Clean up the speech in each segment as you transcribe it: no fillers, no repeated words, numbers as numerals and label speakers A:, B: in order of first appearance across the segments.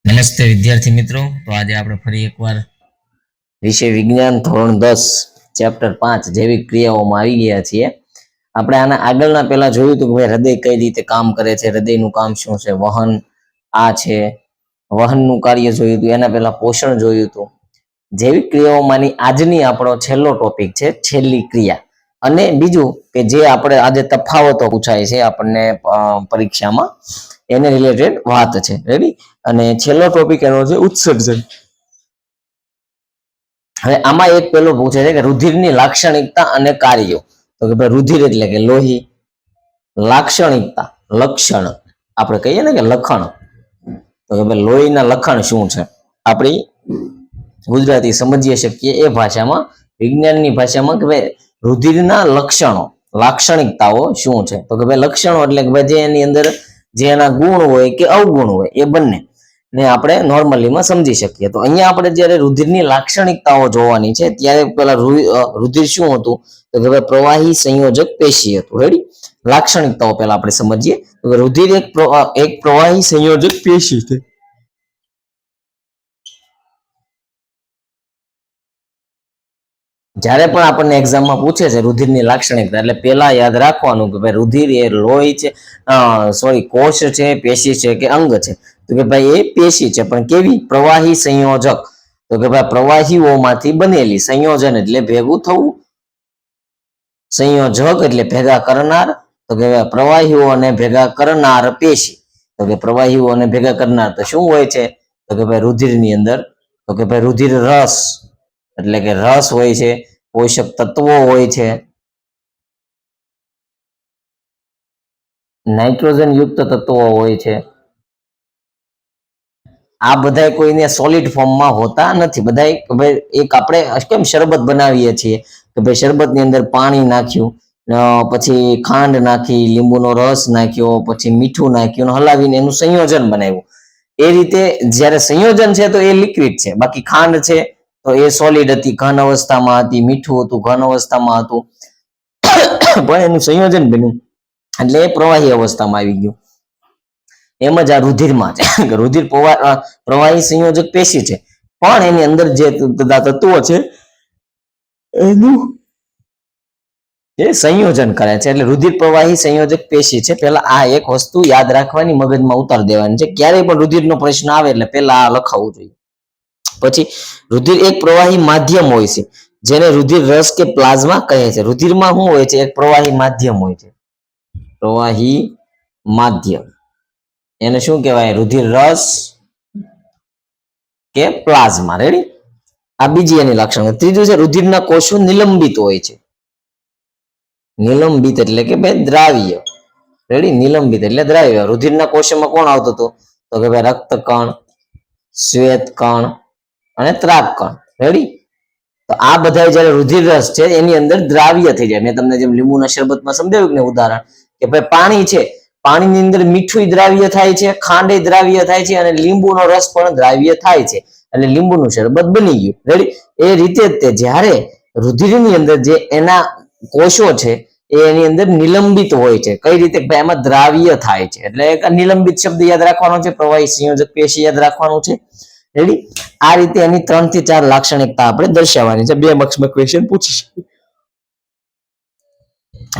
A: નમસ્તે વિદ્યાર્થી મિત્રો, તો આજે આપણે ફરી એકવાર વિષય વિજ્ઞાન ધોરણ 10 ચેપ્ટર 5 જૈવિક ક્રિયાઓમાં આવી ગયા છીએ. આપણે આના આગળના પહેલા જોયું હતું કે ભાઈ હૃદય કઈ રીતે કામ કરે છે, હૃદયનું કામ શું છે, વહન આ છે, વહનનું કાર્ય જોયું હતું, એના પહેલા પોષણ જોયું હતું. જૈવિક ક્રિયાઓમાંની આજની આપણો છેલ્લો ટોપિક છે છેલ્લી ક્રિયા. અને બીજું કે જે આપણે આજે તફાવતો પૂછાય છે આપણને પરીક્ષામાં, એને રિલેટેડ વાત છે. રેડી? અને છેલ્લો ટોપિક એનો છે ઉત્સર્જન. હવે આમાં એક પેલો પૂછે છે કે રુધિરની લાક્ષણિકતા અને કાર્યો. તો કે ભાઈ રુધિર એટલે કે લોહી, લાક્ષણિકતા લક્ષણ આપણે કહીએ ને કે લખણ, તો કે ભાઈ લોહીના લખણ શું છે, આપણી ગુજરાતી સમજીએ શકીએ એ ભાષામાં, વિજ્ઞાનની ભાષામાં કે ભાઈ રુધિરના લક્ષણો લાક્ષણિકતાઓ શું છે. તો કે ભાઈ લક્ષણો એટલે કે ભાઈ જે એની અંદર જે એના ગુણ હોય કે અવગુણ હોય એ બંને ને આપણે નોર્મલીમાં સમજી શકીએ. તો અહીંયા આપણે જ્યારે રુધિરની લાક્ષણિકતાઓ જોવાની છે ત્યારે પેલા રુધિર શું હતું, તો કે ભાઈ પ્રવાહી સંયોજક પેશી હતું. રેડી? લાક્ષણિકતાઓ પહેલા આપણે સમજીએ. તો રુધિર એક પ્રવાહી સંયોજક પેશી છે. જ્યારે પણ આપણને એક્ઝામમાં પૂછે છે રુધિરની લાક્ષણિકતા, એટલે પેલા યાદ રાખવાનું કે ભાઈ રુધિર એ લોહી છે, કોષ છે, પેશી છે કે અંગ છે. તો કે ભાઈ એ પેશી છે, પણ કેવી? પ્રવાહી સંયોજક. તો કે ભાઈ પ્રવાહીઓમાંથી બનેલી. સંયોજન એટલે ભેગું થવું, સંયોજક એટલે ભેગા કરનાર. તો કે પ્રવાહીઓને ભેગા કરનાર પેશી. તો કે પ્રવાહીઓને ભેગા કરનાર તો શું હોય છે, તો કે ભાઈ રુધિરની અંદર, તો કે ભાઈ રુધિર રસ એટલે કે રસ હોય છે, પોષક તત્વો હોય છે, નાઇટ્રોજન યુક્ત તત્વો હોય છે. આ બધા કોઈને સોલિડ ફોર્મમાં હોતા નથી. બધા એક આપણે કેમ શરબત બનાવીએ છીએ કે ભાઈ શરબતની અંદર પાણી નાખ્યું, પછી ખાંડ નાખી, લીંબુનો રસ નાખ્યો, પછી મીઠું નાખ્યું, હલાવીને એનું સંયોજન બનાવ્યું. એ રીતે જ્યારે સંયોજન છે તો એ લિક્વિડ છે, બાકી ખાંડ છે તો એ સોલિડ હતી, ઘન અવસ્થામાં હતી, મીઠું હતું ઘન અવસ્થામાં હતું, પણ એનું સંયોજન બન્યું એટલે એ પ્રવાહી અવસ્થામાં આવી ગયું. એમ જ આ રુધિરમાં છે. રુધિર પ્રવાહી સંયોજક પેશી છે, પણ એની અંદર જે તત્વો છે એનું એ સંયોજન કરે છે, એટલે રુધિર પ્રવાહી સંયોજક પેશી છે. પેલા આ એક વસ્તુ યાદ રાખવાની, મગજમાં ઉતાર દેવાની છે. ક્યારેય પણ રુધિરનો પ્રશ્ન આવે એટલે પેલા આ લખાવવું જોઈએ. પછી રુધિર એક પ્રવાહી માધ્યમ હોય છે, જેને રુધિર રસ કે પ્લાઝમા કહે છે. રુધિરમાં શું હોય છે? એક પ્રવાહી માધ્યમ હોય છે, પ્રવાહી માધ્યમ. એને શું કહેવાય? રુધિર રસ કે પ્લાઝમા. રેડી? આ બીજી એની લક્ષણ. ત્રીજું છે રુધિરના કોષો નિલંબિત હોય છે. નિલંબિત એટલે કે ભાઈ દ્રાવ્ય. રેડી? નિલંબિત એટલે દ્રાવ્ય. રુધિરના કોષોમાં કોણ આવતું હતું? તો કે ભાઈ રક્તકણ, શ્વેત કણ અને ત્રાક કણ. રેડી? તો આ બધા જયારે રુધિર રસ છે એની અંદર દ્રાવ્ય થઈ જાય. મેં તમને જેમ લીંબુના શરબતમાં સમજાવ્યું ને ઉદાહરણ, કે ભાઈ પાણી છે, પાણીની અંદર મીઠું દ્રાવ્ય થાય છે, ખાંડ દ્રાવ્ય થાય છે, અને લીંબુનો રસ પણ દ્રાવ્ય થાય છે, એટલે લીંબુનું શરબત બની ગયું. રેડી? એ રીતે જ તે જ્યારે રુધિરની અંદર જે એના કોષો છે એની અંદર નિલંબિત હોય છે. કઈ રીતે? એમાં દ્રાવ્ય થાય છે, એટલે એક નિલંબિત શબ્દ યાદ રાખવાનો છે, પ્રવાહી સંયોજક પેશી યાદ રાખવાનું છે. રેડી? આ રીતે એની 3 થી 4 લાક્ષણિકતા આપણે દર્શાવવાની છે. 2 માર્ક્સમાં ક્વેશ્ચન પૂછી શકે.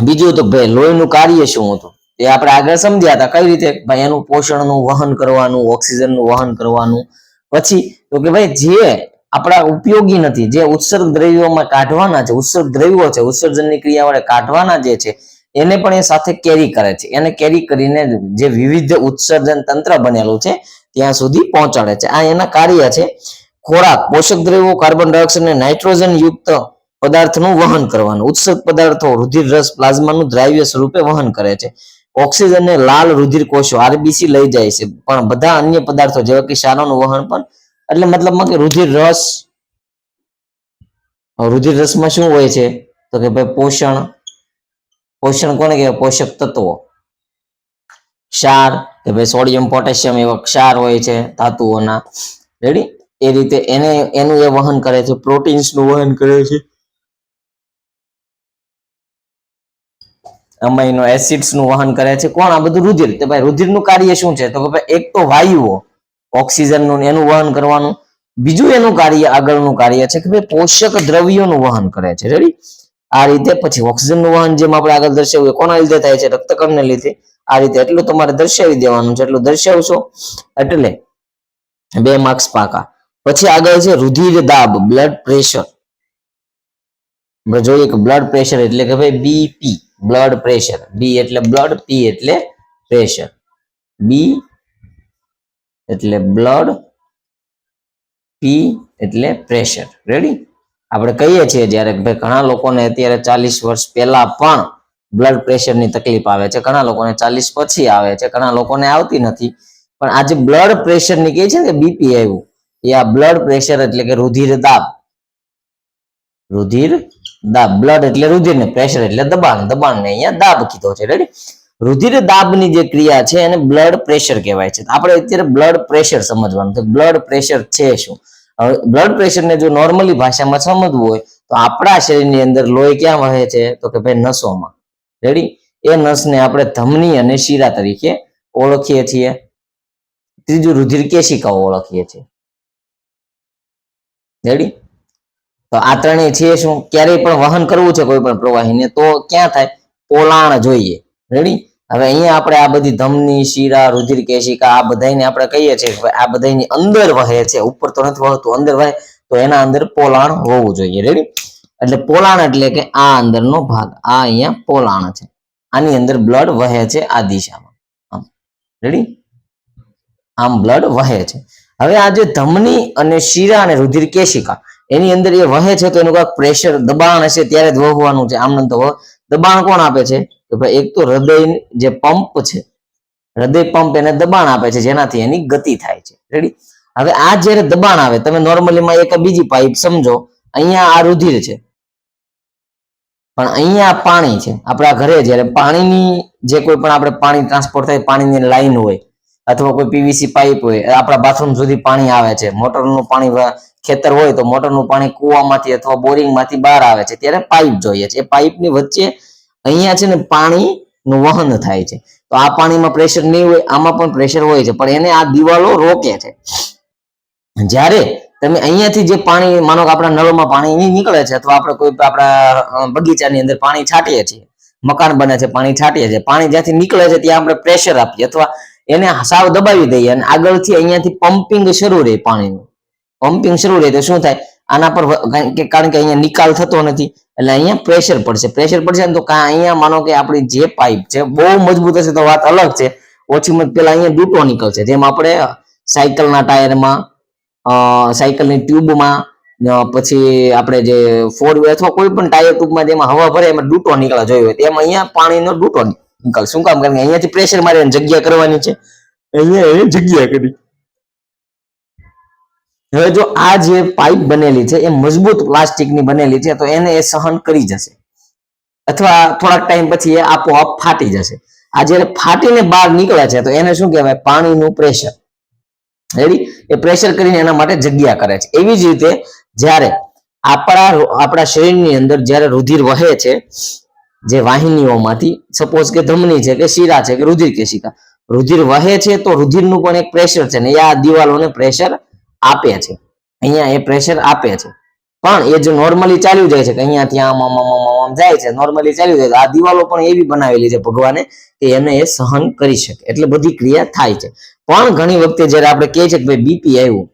A: બીજું તો ભાઈ લોહીનું કાર્ય શું હતું એ આપણે આગળ સમજ્યા હતા. કઈ રીતે? ભાઈ એનું પોષણનું વહન કરવાનું, ઓક્સિજનનું વહન કરવાનું. પછી તો કે ભાઈ જે આપણા ઉપયોગી નથી, જે ઉત્સર્ગ દ્રવ્યોમાં કાઢવાના છે, ઉત્સર્ગ દ્રવ્યો છે, ઉત્સર્જનની ક્રિયા વડે કાઢવાના જે છે એને પણ એ સાથે કેરી કરે છે. એને કેરી કરીને જે વિવિધ ઉત્સર્જન તંત્ર બનેલું છે ત્યાં સુધી પહોંચાડે છે. આ એના કાર્ય છે. ખોરાક, પોષક દ્રવ્યો, કાર્બન ડાયોક્સાઇડ અને નાઇટ્રોજન યુક્ત પદાર્થનું વહન કરવાનું. ઉત્સર્ગ પદાર્થો રુધિર રસ પ્લાઝમાનું દ્રાવ્ય સ્વરૂપે વહન કરે છે. ઓક્સિજનને લાલ રુધિર કોષો આરબીસી લઈ જાય છે, પણ બધા અન્ય પદાર્થો જેવા કે ક્ષારોનું વહન પણ, એટલે મતલબમાં કે રુધિર રસમાં શું હોય છે? તો કે ભાઈ પોષણ. પોષણ કોને કહેવાય? પોષક તત્વો. ક્ષાર કે ભાઈ સોડિયમ પોટેશિયમ એવા ક્ષાર હોય છે ધાતુઓના. રેડી? એ રીતે એનું એ વહન કરે છે. પ્રોટીન્સનું વહન કરે છે, અમાઇનો એસિડ્સ નું વહન કરે છે. કોણ? આ બધું રુધિર. તો ભાઈ રુધિરનું કાર્ય શું છે? તો કે ભાઈ એક તો વાયુઓ, ઓક્સિજનનું એનું વહન કરવાનું. બીજું એનું કાર્ય આગળનું કાર્ય છે કે ભાઈ પોષક દ્રવ્યોનું વહન કરે છે. રેડી? આ રીતે પછી ઓક્સિજનનું વહન જેમ આપણે આગળ દર્શાવ્યું કોના લીધે થાય છે? રક્તકણને લીધે. આ રીતે એટલું તમારે દર્શાવી દેવાનું છે. એટલું દર્શાવશો એટલે 2 માર્ક્સ પાકા. પછી આગળ છે રુધિર દાબ, બ્લડ પ્રેશર. જોઈએ કે બ્લડ પ્રેશર એટલે કે ભાઈ બીપી, બ્લડ પ્રેશર. બી એટલે બ્લડ, પી એટલે પ્રેશર. બી એટલે બ્લડ, પી એટલે પ્રેશર. રેડી? આપણે કહીએ છીએ જ્યારે ભાઈ ઘણા લોકોને અત્યારે 40 વર્ષ પહેલા પણ બ્લડ પ્રેશરની તકલીફ આવે છે, ઘણા લોકોને 40 પછી આવે છે, ઘણા લોકોને આવતી નથી. પણ આ જે બ્લડ પ્રેશરની કહે છે ને બીપી આવ્યું, એ આ બ્લડ પ્રેશર એટલે કે રુધિર દાબ. રુધિર દાબ, બ્લડ એટલે રુધિર ને પ્રેશર એટલે દબાણ, દબાણ ને અહીંયા દાબ કીધો છે. રેડી? રુધિર દાબની જે ક્રિયા છે એને બ્લડ પ્રેશર કહેવાય છે. આપણે અત્યારે બ્લડ પ્રેશર સમજવાનું છે. બ્લડ પ્રેશર છે શું? હવે બ્લડ પ્રેશરને જો નોર્મલી ભાષામાં સમજવું હોય તો આપણા શરીરની અંદર લોહી ક્યાં વહે છે? તો કે ભાઈ નસોમાં. રેડી? એ નસને આપણે ધમની અને શિરા તરીકે ઓળખીએ છીએ. ત્રીજું રુધિર કેશિકાઓ ઓળખીએ છીએ. રેડી? તો આ ત્રણેય છે શું? ક્યારેય પણ વહન કરવું છે કોઈ પણ પ્રવાહીને તો ક્યાં થાય? પોલાણ જોઈએ. રેડી? હવે અહીંયા આપણે આ બધી ધમની, શિરા, રુધિર કેશિકા આ બધાને આપણે કહીએ છીએ કે આ બધાની અંદર વહે છે, ઉપર તો નથી વહતું, અંદર વહે તો એના અંદર પોલાણ હોવું જોઈએ. રેડી? એટલે પોલાણ એટલે કે આ અંદરનો ભાગ, આ અહીંયા પોલાણ છે, આની અંદર બ્લડ વહે છે આ દિશામાં. આમ. રેડી? આમ બ્લડ વહે છે. હવે આ જે ધમની અને શિરા અને રુધિર કેશિકા એની અંદર એ વહે છે તો એનું કાંઈક પ્રેશર, દબાણ હશે ત્યારે જ વહવાનું છે. આમ તો દબાણ કોણ આપે છે? કે ભાઈ એક તો હૃદય જે પંપ છે, હૃદય પંપ એને દબાણ આપે છે જેનાથી એની ગતિ થાય છે. રેડી? હવે આ જ્યારે દબાણ આવે, તમે નોર્મલીમાં એક બીજી પાઇપ સમજો, અહીંયા આ રુધિર છે પણ અહીંયા પાણી છે. આપણા ઘરે જ્યારે પાણીની જે કોઈ પણ આપણે પાણી ટ્રાન્સપોર્ટ થાય, પાણીની લાઈન હોય અથવા કોઈ પીવીસી પાઇપ હોય, આપણા બાથરૂમ સુધી પાણી આવે છે, મોટરનું પાણી ખેતર હોય તો મોટરનું પાણી કૂવામાંથી અથવા બોરિંગમાંથી બહાર આવે છે ત્યારે પાઇપ જોઈએ છે. એ પાઇપની વચ્ચે અહીંયા છે ને પાણીનું વહન થાય છે. તો આ પાણીમાં પ્રેશર નહીં હોય, આમાં પણ પ્રેશર હોય છે, પણ એને આ દિવાલો રોકે છે. જ્યારે તમે અહીંયાથી જે પાણી, માનો કે આપણા નળમાં પાણી નીકળે છે અથવા આપણે કોઈ આપણા બગીચાની અંદર પાણી છાંટીએ છીએ, મકાન બને છે, પાણી છાંટીએ છીએ, પાણી જ્યાંથી નીકળે છે ત્યાં આપણે પ્રેશર આપીએ અથવા એને સાવ દબાવી દઈએ અને આગળથી અહીંયાથી પમ્પિંગ શરૂ રહે, પાણીનું પમ્પિંગ શરૂ રહે તો શું થાય? આના પર કારણ કે અહીંયા નિકાલ થતો નથી એટલે અહીંયા પ્રેશર પડશે. પ્રેશર પડશે ને તો અહીંયા માનો કે આપણી જે પાઇપ છે બહુ મજબૂત હશે તો વાત અલગ છે, ઓછી પેલા અહીંયા ડૂટો નીકળશે. જેમ આપણે સાયકલના ટાયરમાં, સાયકલની ટ્યુબમાં, પછી આપણે જે 4 વ્હીલર અથવા કોઈ પણ ટાયર ટ્યુબમાં જેમાં હવા ભરે એમાં ડૂટો નીકળવા જોઈએ હોય તેમ અહીંયા પાણીનો ડૂટો નીકળે. શું કામ? કારણ કે અહીંયાથી પ્રેશર મારે જગ્યા કરવાની છે, અહીંયા એને જગ્યા કરી. હવે જો આ જે પાઇપ બનેલી છે એ મજબૂત પ્લાસ્ટિકની બનેલી છે તો એને એ સહન કરી જશે અથવા થોડાક ટાઈમ પછી એ આપોઆપ ફાટી જશે. આ જ્યારે ફાટીને બહાર નીકળે છે તો એને શું કહેવાય? પાણીનું પ્રેશર. રેડી? એ પ્રેશર કરીને એના માટે જગ્યા કરે છે. એવી જ રીતે જ્યારે આપણા શરીરની અંદર જ્યારે રુધિર વહે છે, જે વાહિનીઓમાંથી, સપોઝ કે ધમની છે કે શિરા છે કે રુધિર કેશિકા, રુધિર વહે છે તો રુધિરનું પણ એક પ્રેશર છે ને એ આ દિવાલોને પ્રેશર આપે છે. અહીંયા એ પ્રેશર આપે છે. પણ એ જો નોર્મલી ચાલ્યું જાય છે કે અહીંયાથી આમ જાય છે, નોર્મલી ચાલ્યું જાય, આ દિવાલો પણ એવી બનાવેલી છે ભગવાને કે એને એ સહન કરી શકે, એટલે બધી ક્રિયા થાય છે. પણ ઘણી વખતે જ્યારે આપણે કહીએ છીએ કે ભાઈ બીપી આવ્યું,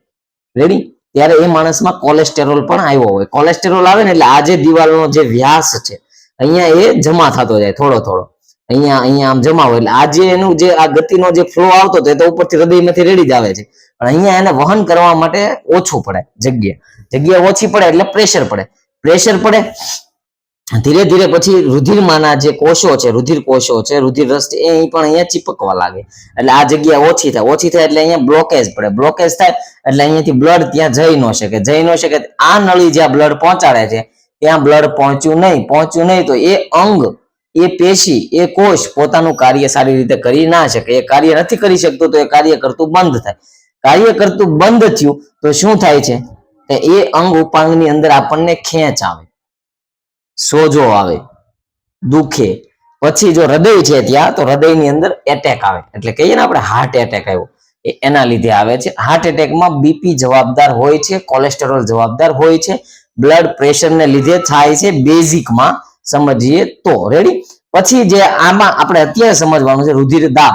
A: રેડી, ત્યારે એ માણસમાં કોલેસ્ટેરોલ પણ આવ્યો હોય. કોલેસ્ટેરોલ આવે ને એટલે આ જે દિવાલનો જે વ્યાસ છે અહીંયા એ જમા થતો જાય થોડો થોડો, અહીંયા આમ જમા હોય એટલે આ જે એનું જે આ ગતિનો જે ફ્લો આવતો હતો એ તો ઉપરથી હૃદયમાંથી રેડી જ આવે છે, પણ અહીંયા એને વહન કરવા માટે ઓછું પડે, જગ્યા ઓછી પડે એટલે પ્રેશર પડે. પ્રેશર પડે ધીરે ધીરે પછી રુધિરમાંના જે કોષો છે, રુધિર કોષો છે, રુધિર રસ છે, એ પણ અહીંયા ચીપકવા લાગે એટલે આ જગ્યા ઓછી થાય એટલે અહીંયા બ્લોકેજ પડે. બ્લોકેજ થાય એટલે અહીંયાથી બ્લડ ત્યાં જઈ ન શકે. આ નળી જ્યાં બ્લડ પહોંચાડે છે ત્યાં બ્લડ પહોંચ્યું નહીં તો એ અંગ, એ પેશી, એ કોષ પોતાનું કાર્ય સારી રીતે કરી ના શકે. એ કાર્ય નથી કરી શકતો તો એ કાર્ય કરતું બંધ થાય. કાર્ય કરતું બંધ થયું તો શું થાય છે કે એ અંગ ઉપાંગની અંદર આપણને ખેંચ આવે, સોજો આવે, દુખે. પછી જો હૃદય છે ત્યાં તો હૃદયની અંદર એટેક આવે, એટલે કહીએ ને આપણે હાર્ટ એટેક આવ્યો. એના લીધે આવે છે. હાર્ટ એટેકમાં બીપી જવાબદાર હોય છે, કોલેસ્ટેરોલ જવાબદાર હોય છે, બ્લડ પ્રેશરને લીધે થાય છે. બેઝિકમાં સમજીએ તો રેડી. પછી જે આમાં આપણે અત્યારે સમજવાનું છે રુધિર દાબ.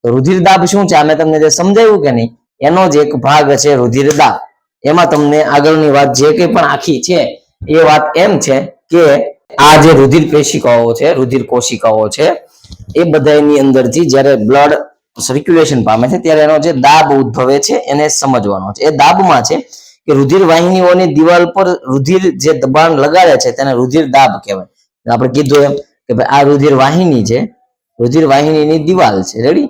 A: તો રુધિર દાબ શું છે? મેં તમને જે સમજાવ્યું કે નહીં, એનો જ એક ભાગ છે રુધિર દાબ. એમાં તમને આગળની વાત જે કંઈ પણ આખી છે એ વાત એમ છે કે આ જે રુધિર પેશિકાઓ છે, રુધિર કોશિકાઓ છે, એ બધાની અંદરથી જ્યારે બ્લડ સર્ક્યુલેશન પામે છે ત્યારે એનો જે દાબ ઉદ્ભવે છે એને સમજવાનો છે. એ દાબમાં છે કે રુધિર વાહિનીઓની દિવાલ પર રુધિર જે દબાણ લગાડે છે તેને રુધિર દાબ કહેવાય. આપણે કીધું એમ કે ભાઈ આ રુધિર વાહિની છે, રુધિર વાહિનીની દિવાલ છે, રેડી.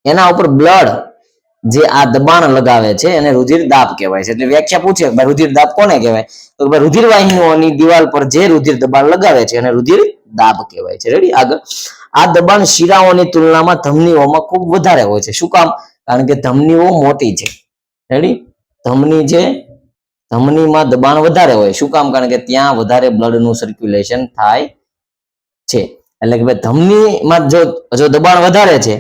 A: એના ઉપર બ્લડ જે આ દબાણ લગાવે છે એને રુધિર દાબ કહેવાય છે. એટલે વ્યાખ્યા પૂછે કે ભાઈ રુધિર દાબ કોને કહેવાય? તો ભાઈ રુધિર વાહિનીઓની દિવાલ પર જે રુધિર દબાણ લગાવે છે એને રુધિર દાબ કહેવાય છે. રેડી. આગળ, આ દબાણ શિરાઓની તુલનામાં ધમનીઓમાં ખૂબ વધારે હોય છે. શું કામ? કારણ કે ધમનીઓ મોટી છે. રેડી. ધમની છે, ધમનીમાં દબાણ વધારે હોય. શું કામ? કારણ કે ત્યાં વધારે બ્લડનું સર્ક્યુલેશન થાય છે. એટલે કે ભાઈ ધમનીમાં જો દબાણ વધારે છે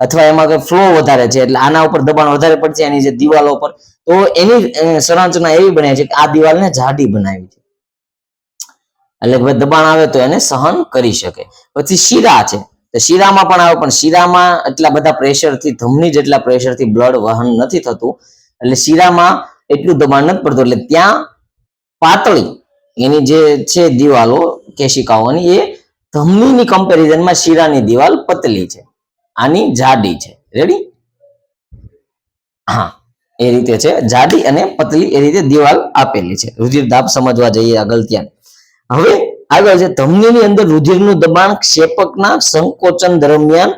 A: અથવા એમાં કઈ ફ્લો વધારે છે એટલે આના ઉપર દબાણ વધારે પડશે એની જે દિવાલો પર, તો એની સંરચના એવી બને છે કે આ દિવાલને જાડી બનાવી છે. એટલે ભાઈ દબાણ આવે તો એને સહન કરી શકે. પછી શીરા છે, તો શીરામાં પણ આવે, પણ શીરામાં એટલા બધા પ્રેશરથી, ધમની જેટલા પ્રેશરથી બ્લડ વહન નથી થતું, એટલે શીરામાં એટલું દબાણ નથી પડતું. એટલે ત્યાં પાતળી એની જે છે દિવાલો કેશિકાઓની, એ ધમનીની કમ્પેરિઝનમાં શીરાની દિવાલ પતલી છે, આની જાડી છે. રેડી. હા, એ રીતે છે, જાડી અને પતલી એ રીતે દિવાલ આપેલી છે. રુધિર દાબ સમજવા જઈએ આગળ ત્યાં. હવે આગળ છે ધમનીની અંદર રુધિરનું દબાણ ક્ષેપકના સંકોચન દરમિયાન,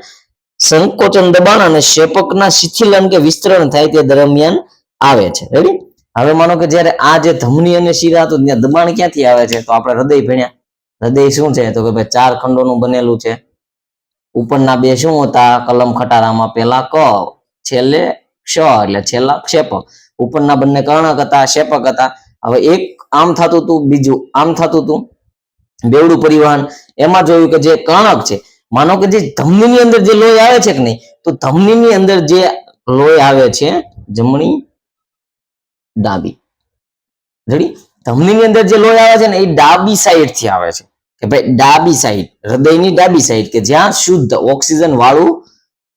A: સંકોચન દબાણ અને ક્ષેપકના શિથિલન કે વિસ્તરણ થાય તે દરમિયાન આવે છે. રેડી. હવે માનો કે જ્યારે આ જે ધમની અને શિરા હતું ત્યાં દબાણ ક્યાંથી આવે છે? તો આપણે હૃદય ભણ્યા. હૃદય શું છે? તો કે ભાઈ 4 ખંડોનું બનેલું છે. ઉપરના 2 શું હતા કલમ ખટારામાં? પેલા ક, છેલ્લે ક્ષ, એટલે છેલ્લા ક્ષેપક. ઉપરના બંને કર્ણક હતા, ક્ષેપક હતા. હવે એક આમ થતું હતું, બીજું આમ થતું હતું, બેવડું પરિવહન. એમાં જોયું કે જે કર્ણક છે, માનો કે જે ધમનીની અંદર જે લોહી આવે છે કે નહીં, તો ધમનીની અંદર જે લોહી આવે છે જમણી ડાબી, રેડી. ધમનીની અંદર જે લોહી આવે છે ને એ ડાબી સાઈડ થી આવે છે કે ભાઈ ડાબી સાઈડ, હૃદયની ડાબી સાઈડ, કે જ્યાં શુદ્ધ ઓક્સિજન વાળું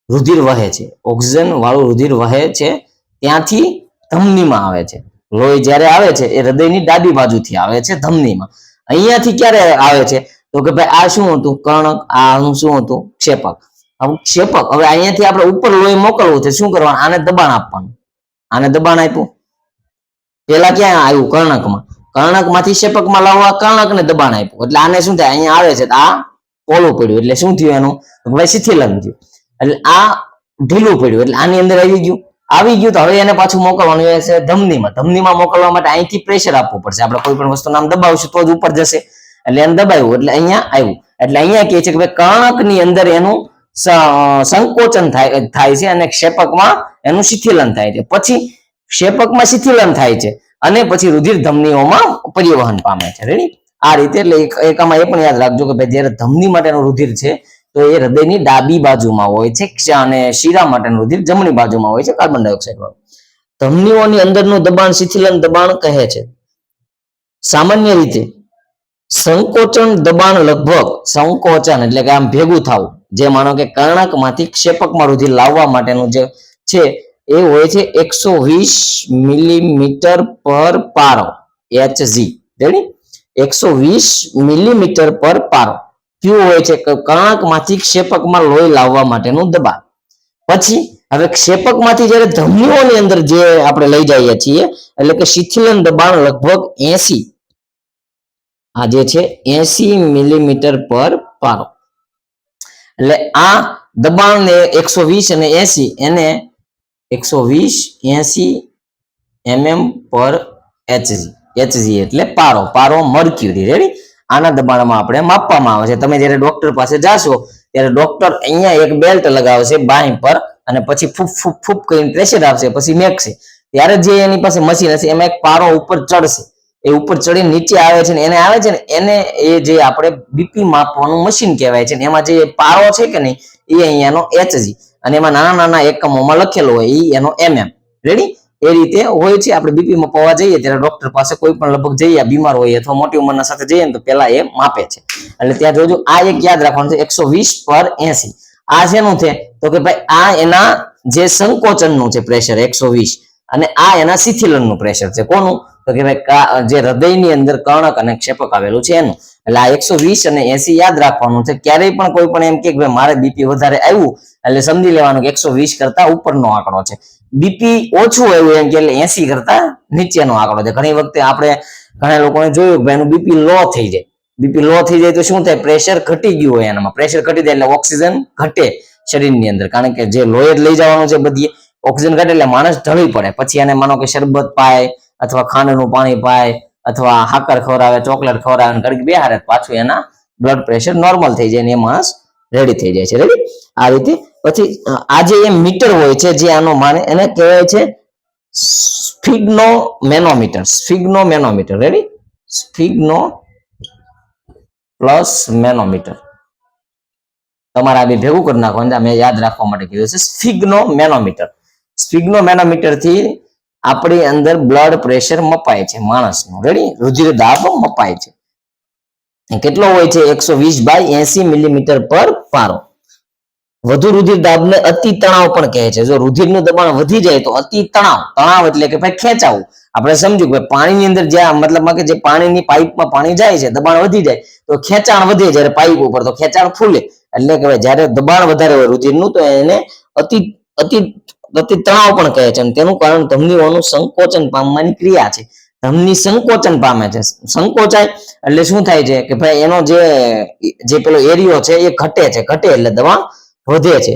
A: રુધિર વહે છે. ઓક્સિજન વાળું રુધિર વહે છે ત્યાંથી ધમનીમાં આવે છે. લોહી જ્યારે આવે છે એ હૃદયની ડાબી બાજુથી આવે છે ધમનીમાં. અહીંયાથી ક્યારે આવે છે? તો કે ભાઈ આ શું હતું? કર્ણક. આ શું હતું? ક્ષેપક. હવે ક્ષેપક, હવે અહીંયાથી આપણે ઉપર લોહી મોકલવું છે, શું કરવાનું? આને દબાણ આપવાનું. આને દબાણ આપ્યું, પેલા ક્યાં આવ્યું? કર્ણકમાં. કર્ણકમાંથી ક્ષેપકમાં લાવવા કર્ણકને દબાણ આપ્યું, એટલે આને શું થાય? અહીંયા આવે છે આ પોલું પડ્યું, એટલે શું થયું? એનું ભાઈ શિથિલન થયું. એટલે આ ઢીલું પડ્યું, એટલે આની અંદર આવી ગયું. તો હવે એને પાછું મોકલવાનું છે ધમનીમાં. ધમનીમાં મોકલવા માટે અહીંથી પ્રેશર આપવું પડશે. આપણે કોઈ પણ વસ્તુ નામ દબાવશું તો જ ઉપર જશે. એટલે એને દબાવ્યું એટલે અહીંયા આવ્યું. એટલે અહીંયા કહે છે કે ભાઈ કર્ણકની અંદર એનું સંકોચન થાય છે અને ક્ષેપકમાં એનું શિથિલન થાય છે. પછી ક્ષેપકમાં શિથિલન થાય છે અને પછી રુધિર ધમનીઓમાં પરિવહન પામે છે. રેડી. આ રીતે. એટલે એકામાં એ પણ યાદ રાખજો કે ભાઈ જ્યારે ધમની માટેનું રુધિર છે તો એ હૃદયની ડાબી બાજુમાં હોય છે અને શીરા માટેનું રુધિર જમણી બાજુમાં હોય છે, કાર્બન ડાયોક્સાઇડ વાળું. ધમનીઓની અંદરનું દબાણ શિથિલન દબાણ કહે છે. સામાન્ય રીતે સંકોચન દબાણ લગભગ, સંકોચન એટલે કે આમ ભેગું થવું, જે માનો કે કર્ણકમાંથી ક્ષેપકમાં રુધિર લાવવા માટેનું જે છે એ હોય છે 120 મિલીમીટર પર પારો, HG. રેડી. 120 મિલીમીટર પર પારો કયું હોય છે? કર્ણકમાંથી ક્ષેપકમાં લોહી લાવવા માટેનું દબાણ. પછી હવે ક્ષેપકમાંથી જ્યારે ધમનીઓની અંદર જે આપણે લઈ જઈએ છીએ એટલે કે શિથિલન દબાણ લગભગ 80, આ જે છે 80 મિલીમીટર પર પારો. એટલે આ દબાણને 120 અને 80, એને 120 80 mm પર HG એટલે પારો મર્ક્યુરી. રેડી. આના દબાણમાં આપણે માપવામાં આવે છે. તમે જ્યારે ડોક્ટર પાસે જાશો ત્યારે ડોક્ટર અહીંયા એક બેલ્ટ લગાવશે બાંય પર અને પછી ફૂપ ફૂપ ફૂપ કરીને પ્રેશર આપશે, પછી મેકશે. ત્યારે જે એની પાસે મશીન હશે એમાં એક પારો ઉપર ચડશે. એ ઉપર ચડીને નીચે આવે છે ને એને આવે છે ને એને એ જે આપણે બીપી માપવાનું મશીન કહેવાય છે ને એમાં જે પારો છે કે નહીં એ અહીંયાનો HG. અને એમાં નાના નાના એકમોમાં લખેલું હોય ઈ એનો mm. રેડી? એ રીતે હોય છે. આપણે બીપીમાં પવા જઈએ ત્યારે ડોક્ટર પાસે કોઈ પણ લગભગ જઈએ બીમાર હોય અથવા મોટી ઉંમરના સાથે જઈએ ને તો પેલા એ માપે છે. એટલે ત્યાં જોજો આ એક યાદ રાખવાનું છે 120/80. આ શેનું છે તો કે ભાઈ આ એના જે સંકોચનનું છે પ્રેશર 120 અને આ એના શિથિલનનું પ્રેશર છે. કોનું? તો કે ભાઈ જે હૃદયની અંદર કર્ણક અને ક્ષેપક આવેલું છે એનું. એટલે આ 120 અને 80 યાદ રાખવાનું છે. ક્યારેય પણ કોઈ પણ એમ કે ભાઈ મારે બીપી વધારે આવ્યું એટલે સમજી લેવાનું કે 120 કરતા ઉપરનો આંકડો છે. બીપી ઓછું આવ્યું એમ કે એટલે 80 કરતા નીચેનો આંકડો છે. ઘણી વખતે આપણે ઘણા લોકોને જોયું કે ભાઈ એનું બીપી લો થઈ જાય. બીપી લો થઈ જાય તો શું થાય? પ્રેશર ઘટી ગયું હોય એનામાં. પ્રેશર ઘટી જાય એટલે ઓક્સિજન ઘટે શરીરની અંદર, કારણ કે જે લોહી લઈ જવાનું છે બધી ઓક્સિજન ઘટે એટલે માણસ ઢળી પડે. પછી એને માનો કે શરબત પાય અથવા ખાંડનું પાણી પાય અથવા હાકર ખવડાવે, ચોકલેટ ખવડાવે, ઘડીક બેહારે પાછું એના બ્લડ પ્રેશર નોર્મલ થઈ જાય અને એ માણસ રેડી થઈ જાય છે. રેડી? આ રીતે પછી આ જે મીટર હોય છે જે આનો માને એને કહેવાય છે sphygmomanometer. Sphygmomanometer. Ready? Sphygmo plus manometer. તમારે આ બે ભેગું કરી નાખો. મેં યાદ રાખવા માટે કીધું છે સ્ફિગ્નોમેનોમીટર. સ્ફિગ્નોમેનોમીટર થી આપણી અંદર બ્લડ પ્રેશર મપાય છે માણસનું. રેડી? રુધિર દાબ મપાય છે. કેટલો હોય છે? 120/80 મિલીમીટર પર પારો. વધુ રુધિર દાબને અતિ તણાવ પણ કહે છે. જો રુધિરનું દબાણ વધી જાય તો અતિ તણાવ. તણાવ એટલે કે ભાઈ ખેંચાવું. આપણે સમજ્યું કે પાણીની અંદર જ્યાં મતલબમાં કે જે પાણીની પાઇપમાં પાણી જાય છે દબાણ વધી જાય તો ખેંચાણ વધે, જ્યારે પાઇપ ઉપર તો ખેંચાણ ફૂલે. એટલે કે જ્યારે દબાણ વધારે હોય રુધિરનું તો એને અતિ અતિ અતિ તણાવ પણ કહે છે. અને તેનું કારણ ધમનીઓનું સંકોચન પામવાની ક્રિયા છે. ધમની સંકોચન પામે છે. સંકોચાય એટલે શું થાય છે કે ભાઈ એનો જે પેલો એરિયો છે એ ઘટે છે. ઘટે એટલે દબાણ વધે છે.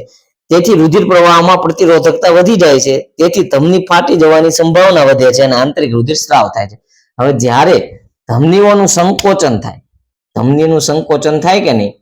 A: તેથી રુધિર પ્રવાહમાં પ્રતિરોધકતા વધી જાય છે. તેથી ધમની ફાટી જવાની સંભાવના વધે છે અને આંતરિક રુધિર સ્ત્રાવ થાય છે. હવે જ્યારે ધમનીઓનું સંકોચન થાય, ધમનીનું સંકોચન થાય કે નહીં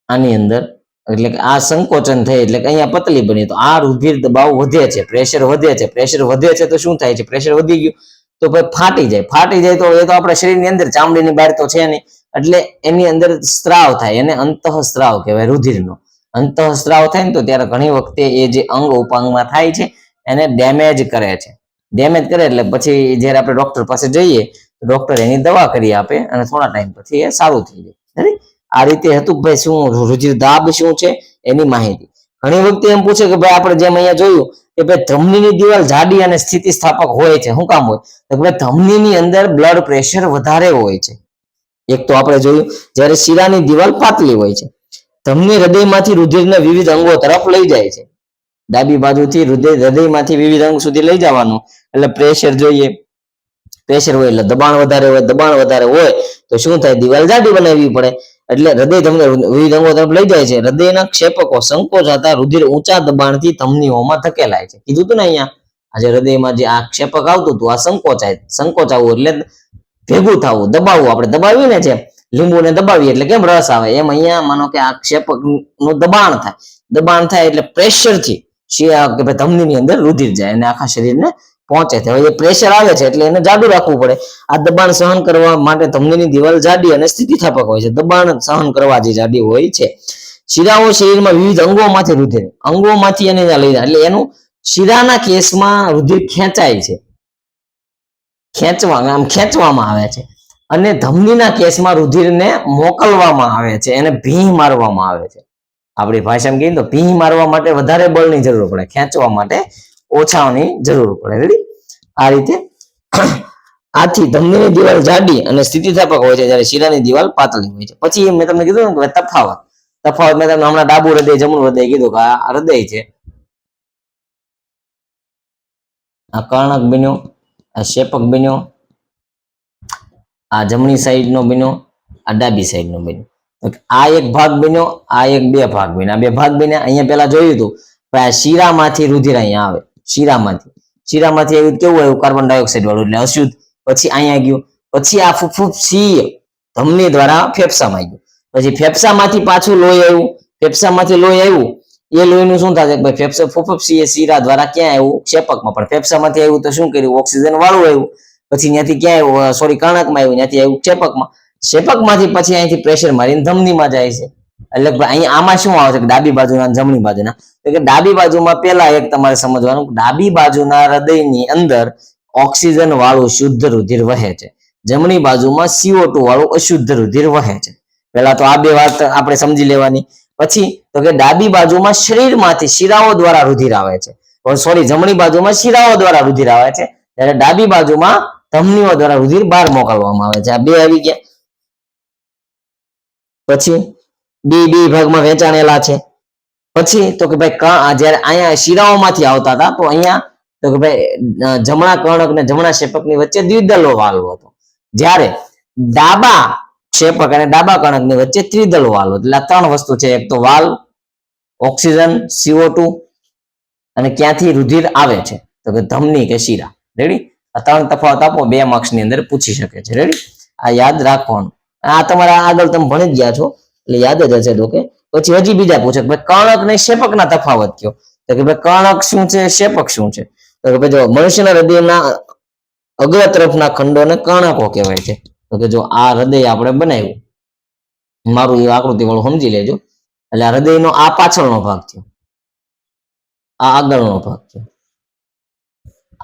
A: આની અંદર, એટલે કે આ સંકોચન થાય એટલે કે અહીંયા પતલી બની તો આ રુધિર દબાવ વધે છે, પ્રેશર વધે છે. પ્રેશર વધે છે તો શું થાય છે? પ્રેશર વધી ગયું તો ભાઈ ફાટી જાય. ફાટી જાય તો એ તો આપણા શરીરની અંદર ચામડીની બહાર તો છે નહીં, એટલે એની અંદર સ્ત્રાવ થાય. એને અંતઃસ્ત્રાવ કહેવાય. રુધિરનો અંતઃસ્ત્રાવ થાય ને તો ત્યારે ઘણી વખતે એ જે અંગ ઉપાંગમાં થાય છે એને ડેમેજ કરે છે. ડેમેજ કરે એટલે પછી જ્યારે આપણે ડોક્ટર પાસે જઈએ તો ડોક્ટર એની દવા કરી આપે અને થોડા ટાઈમ પછી એ સારું થઈ જાય. આ રીતે હતું ભાઈ શું રુધિર દાબ શું છે એની માહિતી. ઘણી વખતે એમ પૂછે કે ભાઈ આપણે જેમ અહીંયા જોયું કે ભાઈ ધમનીની દિવાલ જાડી અને સ્થિતિસ્થાપક હોય છે. શું કામ હોય? તો ભાઈ ધમનીની અંદર બ્લડ પ્રેશર વધારે હોય છે. એક તો આપણે જોયું જ્યારે શીરાની દિવાલ પાતળી હોય છે. ધમની હૃદયમાંથી રુધિરને વિવિધ અંગો તરફ લઈ જાય છે. ડાબી બાજુથી હૃદયમાંથી વિવિધ અંગ સુધી લઈ જવાનું એટલે પ્રેશર જોઈએ. પ્રેશર હોય એટલે દબાણ વધારે હોય. દબાણ વધારે હોય તો શું થાય? દિવાલ જાડી બનાવવી પડે. એટલે હૃદય તમને વિવિધ અંગો તરફ લઈ જાય છે. હૃદયના ક્ષેપકો સંકોચાતા રુધિર ઊંચા દબાણથી ધમનીઓમાં ધકેલાય છે. કીધું હતું ને અહીંયા આજે હૃદયમાં જે આ ક્ષેપક આવતું હતું આ સંકોચાવું એટલે ભેગું થવું, દબાવવું. આપણે દબાવીએ ને જેમ લીંબુને દબાવીએ એટલે કેમ રસ આવે, એમ અહીંયા માનો કે આ ક્ષેપક નું દબાણ થાય. દબાણ થાય એટલે પ્રેશરથી કે ભાઈ ધમનીની અંદર રુધિર જાય અને આખા શરીરને પહોંચે છે. હવે એ પ્રેશર આવે છે એટલે એને જાડું રાખવું પડે. આ દબાણ સહન કરવા માટે ધમનીની દિવાલ જાડી અને સ્થિતિસ્થાપક હોય છે. દબાણ સહન કરવા જે જાડી હોય છે. શિરાઓ શરીરમાં વિવિધ અંગોમાંથી રુધિર અંગોમાંથી એને લઈ જાય એટલે એનું શિરાના કેસમાં રુધિર ખેંચાય છે, ખેંચવામાં આવે છે. અને ધમનીના કેસમાં રુધિરને મોકલવામાં આવે છે, એને ભીં મારવામાં આવે છે. આપણી ભાષામાં કહીએ તો ભીં મારવા માટે વધારે બળની જરૂર પડે, ખેંચવા માટે ઓછાની જરૂર પડે. રેડી? આ રીતે આથી ધમનીની દિવાલ જાડી અને સ્થિતિસ્થાપક હોય છે જ્યારે શિરાની દિવાલ પાતળી હોય છે. પછી મેં તમને કીધું કે તફાવત મેં તમને હમણાં ડાબુ હૃદય જમણું હૃદય કીધું કે આ હૃદય છે, આ કર્ણક બન્યો, આ શેપક બન્યો, આ જમણી સાઈડ નો બન્યો, આ ડાબી સાઈડ નો બન્યો. આ એક ભાગ બન્યો, આ એક બે ભાગ બન્યા. આ બે ભાગ બન્યા. અહીંયા પેલા જોયું હતું આ શિરામાંથી રુધિર અહીંયા આવે. શિરામાંથી આવ્યું કેવું આવ્યું? કાર્બન ડાયોક્સાઇડ વાળું એટલે અશુદ્ધ. પછી અહીંયા ગયું. પછી આ ફૂફૂફસીય ધમની દ્વારા ફેફસામાં ગયું. પછી ફેફસામાંથી પાછું લોહી આવ્યું. ફેફસામાંથી લોહી આવ્યું એ લોહીનું શું થાય? ભાઈ ફૂફૂફસીય શિરા દ્વારા ક્યાં આવ્યું? ક્ષેપકમાં. પણ ફેફસામાંથી આવ્યું તો શું કર્યું? ઓક્સિજન વાળું આવ્યું. પછી ત્યાંથી ક્યાં આવ્યું? સોરી, કર્ણકમાં આવ્યું. ત્યાંથી આવ્યું ક્ષેપકમાં. ક્ષેપકમાંથી પછી અહીંથી પ્રેશર મારીને ધમનીમાં જાય છે. એટલે અહીંયા આમાં શું આવે છે કે ડાબી બાજુના જમણી બાજુના, તો કે ડાબી બાજુમાં પેલા એક તમારે સમજવાનું, ડાબી બાજુના હૃદયની અંદર ઓક્સિજન વાળું શુદ્ધ રુધિર વહે છે, જમણી બાજુમાં CO2 વાળું અશુદ્ધ રુધિર વહે છે. પહેલા તો આ બે વાત આપણે સમજી લેવાની. પછી તો કે ડાબી બાજુમાં શરીરમાંથી શિરાઓ દ્વારા રુધિર આવે છે, સોરી જમણી બાજુમાં શિરાઓ દ્વારા રુધિર આવે છે, ત્યારે ડાબી બાજુમાં ધમનીઓ દ્વારા રુધિર બહાર મોકલવામાં આવે છે. આ બે આવી ગયા. પછી બે ભાગમાં વહેંચાણેલા છે. પછી તો કે ભાઈ જ્યારે અહીંયા શિરાઓમાંથી આવતા હતા તો અહીંયા તો કે ભાઈ જમણા કર્ણક અને જમણા ક્ષેપકની વચ્ચે દ્વિદલ વાલ્વ હતો, જ્યારે ડાબા ક્ષેપક અને ડાબા કર્ણકની વચ્ચે ત્રિદલ વાલ્વ. એટલે આ ત્રણ વસ્તુ છે, એક તો વાલ્વ, ઓક્સિજન, CO2 અને ક્યાંથી રુધિર આવે છે તો કે ધમની કે શિરા. રેડી? આ ત્રણ તફાવત આપો, 2 માર્ક્સ ની અંદર પૂછી શકે છે. રેડી? આ યાદ રાખવાનું. આ તમારા આગળ તમે ભણી ગયા છો એટલે યાદ જ હશે. તો કે પછી હજી બીજા પૂછે કે ભાઈ કર્ણક ને ક્ષેપકના તફાવત કયો, તો કે ભાઈ કર્ણક શું છે, ક્ષેપક શું છે? તો કે ભાઈ જો મનુષ્યના હૃદયના અગ્ર તરફના ખંડોને કર્ણકો કહેવાય છે. તો કે જો આ હૃદય આપણે બનાવ્યું, મારું એ આકૃતિ વાળું સમજી લેજો. એટલે આ હૃદયનો આ પાછળનો ભાગ છે, આ આગળનો ભાગ છે.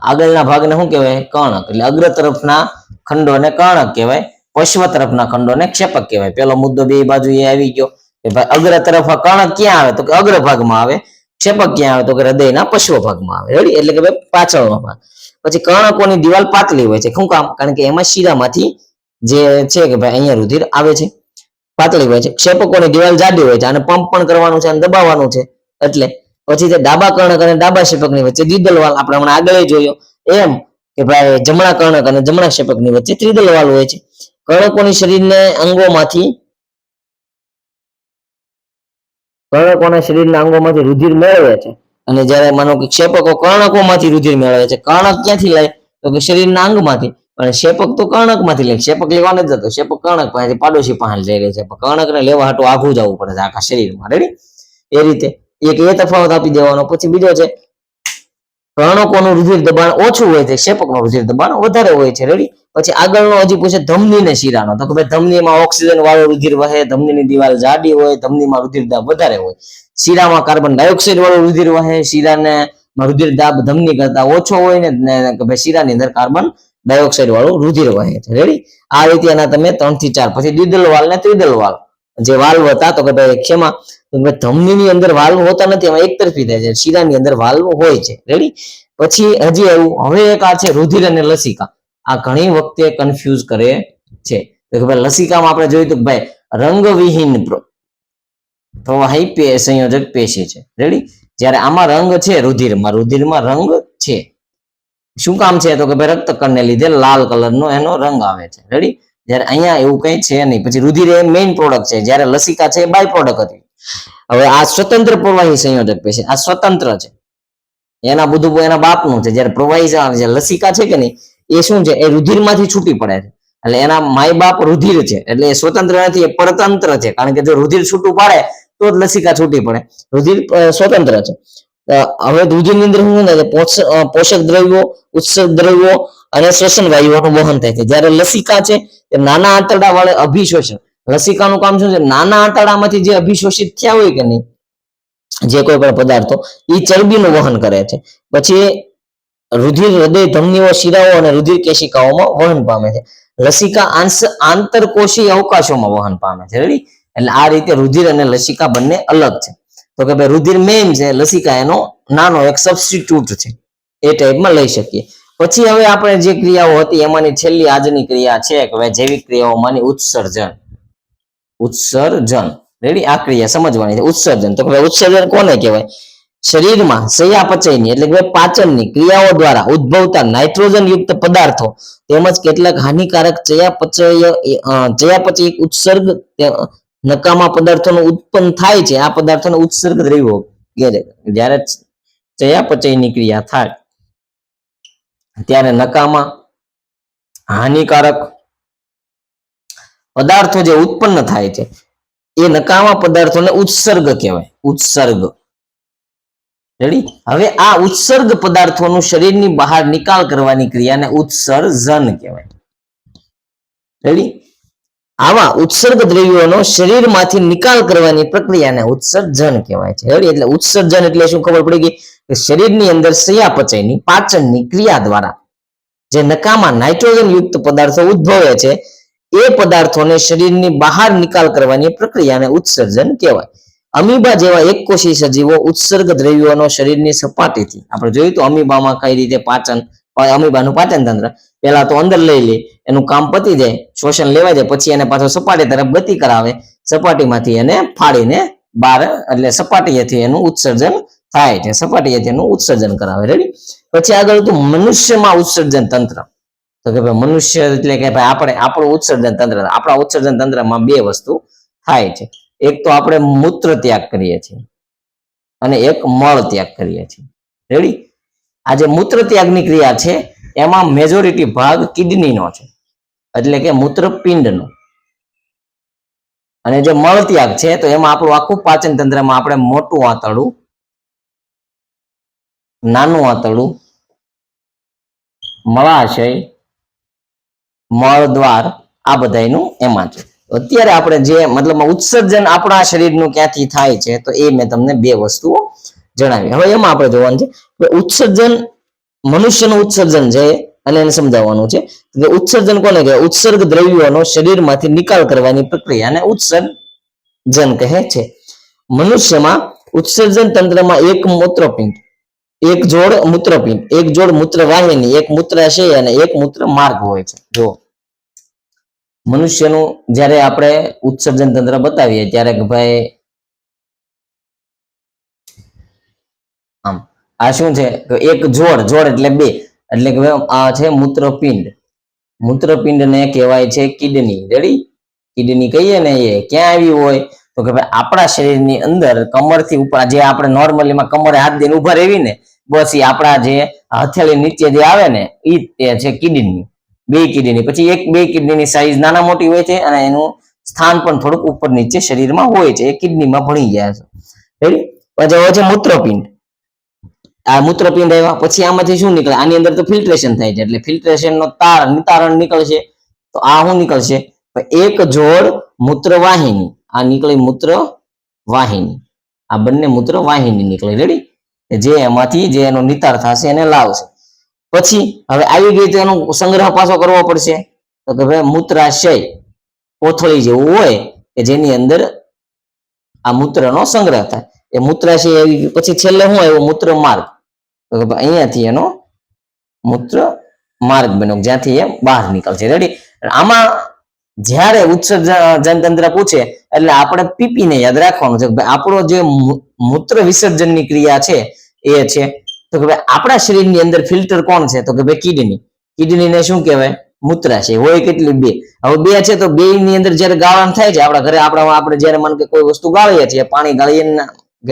A: આગળના ભાગને શું કહેવાય? કર્ણક. એટલે અગ્ર તરફના ખંડોને કર્ણક કહેવાય, પશ્વ તરફના ખંડોને ક્ષેપક કહેવાય. પેલો મુદ્દો બે બાજુ એ આવી ગયો કે ભાઈ અગ્ર તરફ કર્ણક ક્યાં આવે તો કે અગ્ર ભાગમાં આવે, ક્ષેપક ક્યાં આવે તો કે હૃદયના પશ્વ ભાગમાં આવે. રેડી? એટલે કે ભાઈ પાછળનો ભાગ. પછી કર્ણકોની દિવાલ પાતળી હોય છે. શું કામ? કારણ કે એમાં શિરામાંથી જે છે કે ભાઈ અહીંયા રુધિર આવે છે, પાતળી હોય છે. ક્ષેપકોની દિવાલ જાડી હોય છે, અને પંપ પણ કરવાનું છે અને દબાવવાનું છે. એટલે પછી તે ડાબા કર્ણક અને ડાબા ક્ષેપકની વચ્ચે દ્વિદલ વાલ્વ, આપણે હમણાં આગળ જોયો એમ કે ભાઈ જમણા કર્ણક અને જમણા ક્ષેપકની વચ્ચે ત્રિદલ વાલ્વ હોય છે. કર્ણકોની શરીરના અંગોમાંથી રુધિર મેળવે છે, અને જ્યારે માનો કે ક્ષેપકો કર્ણકોમાંથી રુધિર મેળવે છે. કર્ણક ક્યાંથી લે તો કે શરીરના અંગમાંથી, પણ ક્ષેપક તો કર્ણકમાંથી લે. ક્ષેપક લેવા નથી જતો, ક્ષેપક કર્ણક પાસેથી પાડોશી પાસે લઈ લે છે. કર્ણકને લેવા હાટું આઘું જવું પડે છે આખા શરીરમાં. રેડી? એ રીતે એક એ તફાવત આપી દેવાનો. પછી બીજો છે કર્ણકોનું રુધિર દબાણ ઓછું હોય છે, ક્ષેપકનું રુધિર દબાણ વધારે હોય છે. રેડી? પછી આગળનો હજી પૂછે ધમની ને શિરાનો, તો કે ભાઈ ધમનીમાં ઓક્સિજન વાળું રુધિર વહે, ધમનીની દિવાલ જાડી હોય, ધમનીમાં રુધિર દાબ વધારે હોય. શિરામાં કાર્બન ડાયોક્સાઇડ વાળું રુધિર વહે, શિરાને રુધિર દાબ ધમની કરતા ઓછો હોય ને કે ભાઈ શિરાની અંદર કાર્બન ડાયોક્સાઇડ વાળું રુધિર વહે છે. રેડી? આ રીતે એના તમે 3 થી 4. પછી દ્વિદલ વાલ્વ ને ત્રિદલ વાલ્વ જે વાલ્વ હતા તો કે ભાઈ ક્ષેમાં ધમનીની અંદર વાલ્વ હોતા નથી, એમાં એક તરફી થાય છે. શિરાની અંદર વાલ્વ હોય છે. રેડી? પછી હજી એવું હવે એક આ છે રુધિર અને લસિકા. આ ઘણી વખતે કન્ફ્યુઝ કરે છે. તો કે ભાઈ લસિકામાં આપણે જોયું તો ભાઈ રંગવિહીન પ્રવાહી સંયોજક પેશી છે. રેડી? જ્યારે આમાં રંગ છે, રુધિરમાં રંગ છે. શું કામ છે તો કે ભાઈ રક્તકણને લીધે લાલ કલરનો એનો રંગ આવે છે. રેડી? જ્યારે અહીંયા એવું કઈ છે નહીં. પછી રુધિર એ મેઇન પ્રોડક્ટ છે, જ્યારે લસિકા છે એ બાય પ્રોડક્ટ હતી. હવે આ સ્વતંત્ર પ્રવાહી સંયોજક પેશી, આ સ્વતંત્ર છે, એના બધું એના બાપનું છે. જ્યારે પ્રવાહી લસિકા છે કે નહીં, એ શું છે, એ રુધિરમાંથી છૂટી પડે છે. એટલે એના માય બાપ રુધિર છે, એટલે એ સ્વતંત્ર નથી, એ પરતંત્ર છે. કારણ કે જો રુધિર છૂટું પાડે તો જ લસિકા છૂટી પડે. રુધિર સ્વતંત્ર છે. હવે રુધિરની અંદર શું થાય છે, પોષક દ્રવ્યો, ઉત્સર્ગ દ્રવ્યો અને શ્વસન વાયુઓનું વહન થાય છે. જ્યારે લસિકા છે એ નાના આંતરડા વાળે અભિશોષણ. લસિકાનું કામ શું છે? નાના આંતરડામાંથી જે અભિશોષિત થયા હોય કે નહીં જે કોઈ પણ પદાર્થો, એ ચરબીનું વહન કરે છે. પછી રુધિર હૃદય ધમનીઓ, શિરાઓ અને રુધિર કેશિકાઓમાં વહન પામે છે. લસિકા આંતરકોશી અવકાશોમાં વહન પામે છે. રેડી? એટલે આ રીતે રુધિર અને લસિકા બંને અલગ છે. તો કે ભાઈ રુધિર મેઇન છે, લસિકા એનો નાનો એક સબસ્ટિટ્યુટ છે, એ ટાઈપમાં લઈ શકીએ. પછી હવે આપણે જે ક્રિયાઓ હતી એમાંની છેલ્લી આજની ક્રિયા છે કે ભાઈ જૈવિક ક્રિયાઓમાંની ઉત્સર્જન. રેડી? આ ક્રિયા સમજવાની છે, ઉત્સર્જન. તો કે ભાઈ ઉત્સર્જન કોને કહેવાય? શરીરમાં ચયાપચયની એટલે કે પાચનની ક્રિયાઓ દ્વારા ઉદ્ભવતા નાઇટ્રોજન યુક્ત પદાર્થો તેમજ કેટલાક હાનિકારક ચયાપચયિક ઉત્સર્ગ નકામા પદાર્થોનું ઉત્પન્ન થાય છે. આ પદાર્થોને ઉત્સર્ગ દ્રવ્યો કહે. જ્યારે ચયાપચયની ક્રિયા થાય ત્યારે નકામા હાનિકારક પદાર્થો જે ઉત્પન્ન થાય છે એ નકામા પદાર્થોને ઉત્સર્ગ કહેવાય. ઉત્સર્ગ. રેડી? હવે આ ઉત્સર્ગ પદાર્થોનું શરીરની બહાર નિકાલ કરવાની ક્રિયાને ઉત્સર્જન કહેવાય. રેડી? આવા ઉત્સર્ગ દ્રવ્યોનો શરીરમાંથી નિકાલ કરવાની પ્રક્રિયાને ઉત્સર્જન કહેવાય છે. એટલે ઉત્સર્જન એટલે શું ખબર પડી ગઈ કે શરીરની અંદર ચયાપચયની પાચનની ક્રિયા દ્વારા જે નકામા નાઇટ્રોજન યુક્ત પદાર્થો ઉદ્ભવે છે એ પદાર્થોને શરીરની બહાર નિકાલ કરવાની પ્રક્રિયાને ઉત્સર્જન કહેવાય. અમીબા જેવા એકકોષી સજીવો ઉત્સર્ગ દ્રવ્યોનો શરીરની સપાટીથી, આપણે જોયું તો અમીબામાં કઈ રીતે પાચન, અમીબાનું પાચન તંત્ર પહેલા તો અંદર લઈ લે, એનું કામ પતી જાય, શોષણ લેવાય જાય, પછી એને પાછો સપાટી તરફ ગતિ કરાવે, સપાટીમાંથી એને ફાડીને બહાર, એટલે સપાટીએથી એનું ઉત્સર્જન થાય છે, સપાટીએથી એનું ઉત્સર્જન કરાવે. રેડી. પછી આગળ તો મનુષ્યમાં ઉત્સર્જન તંત્ર, તો કે ભાઈ મનુષ્ય એટલે કે ભાઈ આપણું ઉત્સર્જન તંત્ર, આપણા ઉત્સર્જન તંત્રમાં બે વસ્તુ થાય છે. એક તો આપણે મૂત્ર ત્યાગ કરીએ છીએ અને એક મળ ત્યાગ કરીએ છીએ. રેડી. આ જે મૂત્ર ત્યાગની ક્રિયા છે એમાં મેજોરિટી ભાગ કિડનીનો છે, એટલે કે મૂત્રપિંડનો. અને જે મળ ત્યાગ છે તો એમાં આપણું આખું પાચન તંત્રમાં આપણે મોટું આંતરડું, નાનું આંતરડું, મળાશય, મળદ્વાર, આ બધાનું એમાં છે. અત્યારે આપણે જે મતલબ ઉત્સર્જન આપણા શરીરનું ક્યાંથી થાય છે તો એ મેં તમને બે વસ્તુઓ જણાવી. હવે એમાં આપણે જોવાનું છે કે ઉત્સર્જન, મનુષ્યનું ઉત્સર્જન છે અને એને સમજાવવાનું છે કે ઉત્સર્જન કોને કહેવાય? ઉત્સર્ગ દ્રવ્યોનો શરીરમાંથી નિકાલ કરવાની પ્રક્રિયાને ઉત્સર્જન કહે છે. મનુષ્યમાં ઉત્સર્જન તંત્રમાં એક મૂત્રપિંડ, એક જોડ મૂત્રપિંડ, એક જોડ મૂત્રવાહિની, એક મૂત્રાશય અને એક મૂત્ર માર્ગ હોય છે. જો મનુષ્યનું જ્યારે આપણે ઉત્સર્જન તંત્ર બતાવીએ ત્યારે કે ભાઈ આમ આ શું છે કે એક જોડ એટલે બે, એટલે કે આ છે મૂત્રપિંડ, મૂત્રપિંડને કહેવાય છે કિડની. રેડી. કિડની કહીએ ને એ ક્યાં આવી હોય તો કે ભાઈ આપણા શરીરની અંદર કમરથી ઉપર, જે આપણે નોર્મલીમાં કમરે હાથ દઈને ઉભા રહેવી ને, બસ એ આપણા જે હથેળી નીચે જે આવે ને એ છે કિડની. બે કિડની, પછી એક બે કિડનીની સાઈઝ નાના મોટી હોય છે અને એનું સ્થાન પણ થોડુંક ઉપર નીચે શરીરમાં હોય છે, એ કિડનીમાં ભણી ગયા છે. રેડી. પછી હોય છે મૂત્રપિંડ. આ મૂત્રપિંડ આવ્યા પછી આમાંથી શું નીકળે? આની અંદર તો ફિલ્ટ્રેશન થાય છે, એટલે ફિલ્ટ્રેશન નો નિતારણ નીકળશે. તો આ શું નીકળશે? એક જોડ મૂત્રવાહિની, આ નીકળી મૂત્રવાહિની, આ બંને મૂત્રવાહિની નીકળે. રેડી. જે એમાંથી જે એનો નિતાર થશે એને લાવશે. પછી હવે આવી ગઈ તો એનો સંગ્રહ પાછો કરવો પડશે, તો કે ભાઈ મૂત્રાશય, કોથળી જેવું હોય કે જેની અંદર આ મૂત્રનો સંગ્રહ થાય, એ મૂત્રાશય આવી ગયું. પછી છેલ્લે શું આવ્યું? મૂત્ર માર્ગ. તો કે અહીંયાથી એનો મૂત્ર માર્ગ બન્યો, જ્યાંથી એ બહાર નીકળશે. રેડી. આમાં જ્યારે ઉત્સર્જન તંત્ર પૂછે એટલે આપણે પીપીને યાદ રાખવાનું છે કે ભાઈ આપણો જે મૂત્ર વિસર્જનની ક્રિયા છે એ છે તો કે ભાઈ આપણા શરીરની અંદર ફિલ્ટર કોણ છે? તો કે ભાઈ કિડની. કિડનીને શું કહેવાય? મૂત્રાશય. હોય કેટલી? બે. હવે બે છે તો બે ની અંદર જયારે ગાળણ થાય છે આપણા ઘરે, આપણે જયારે માનો કે કોઈ વસ્તુ ગાળીએ છીએ, પાણી ગાળીએ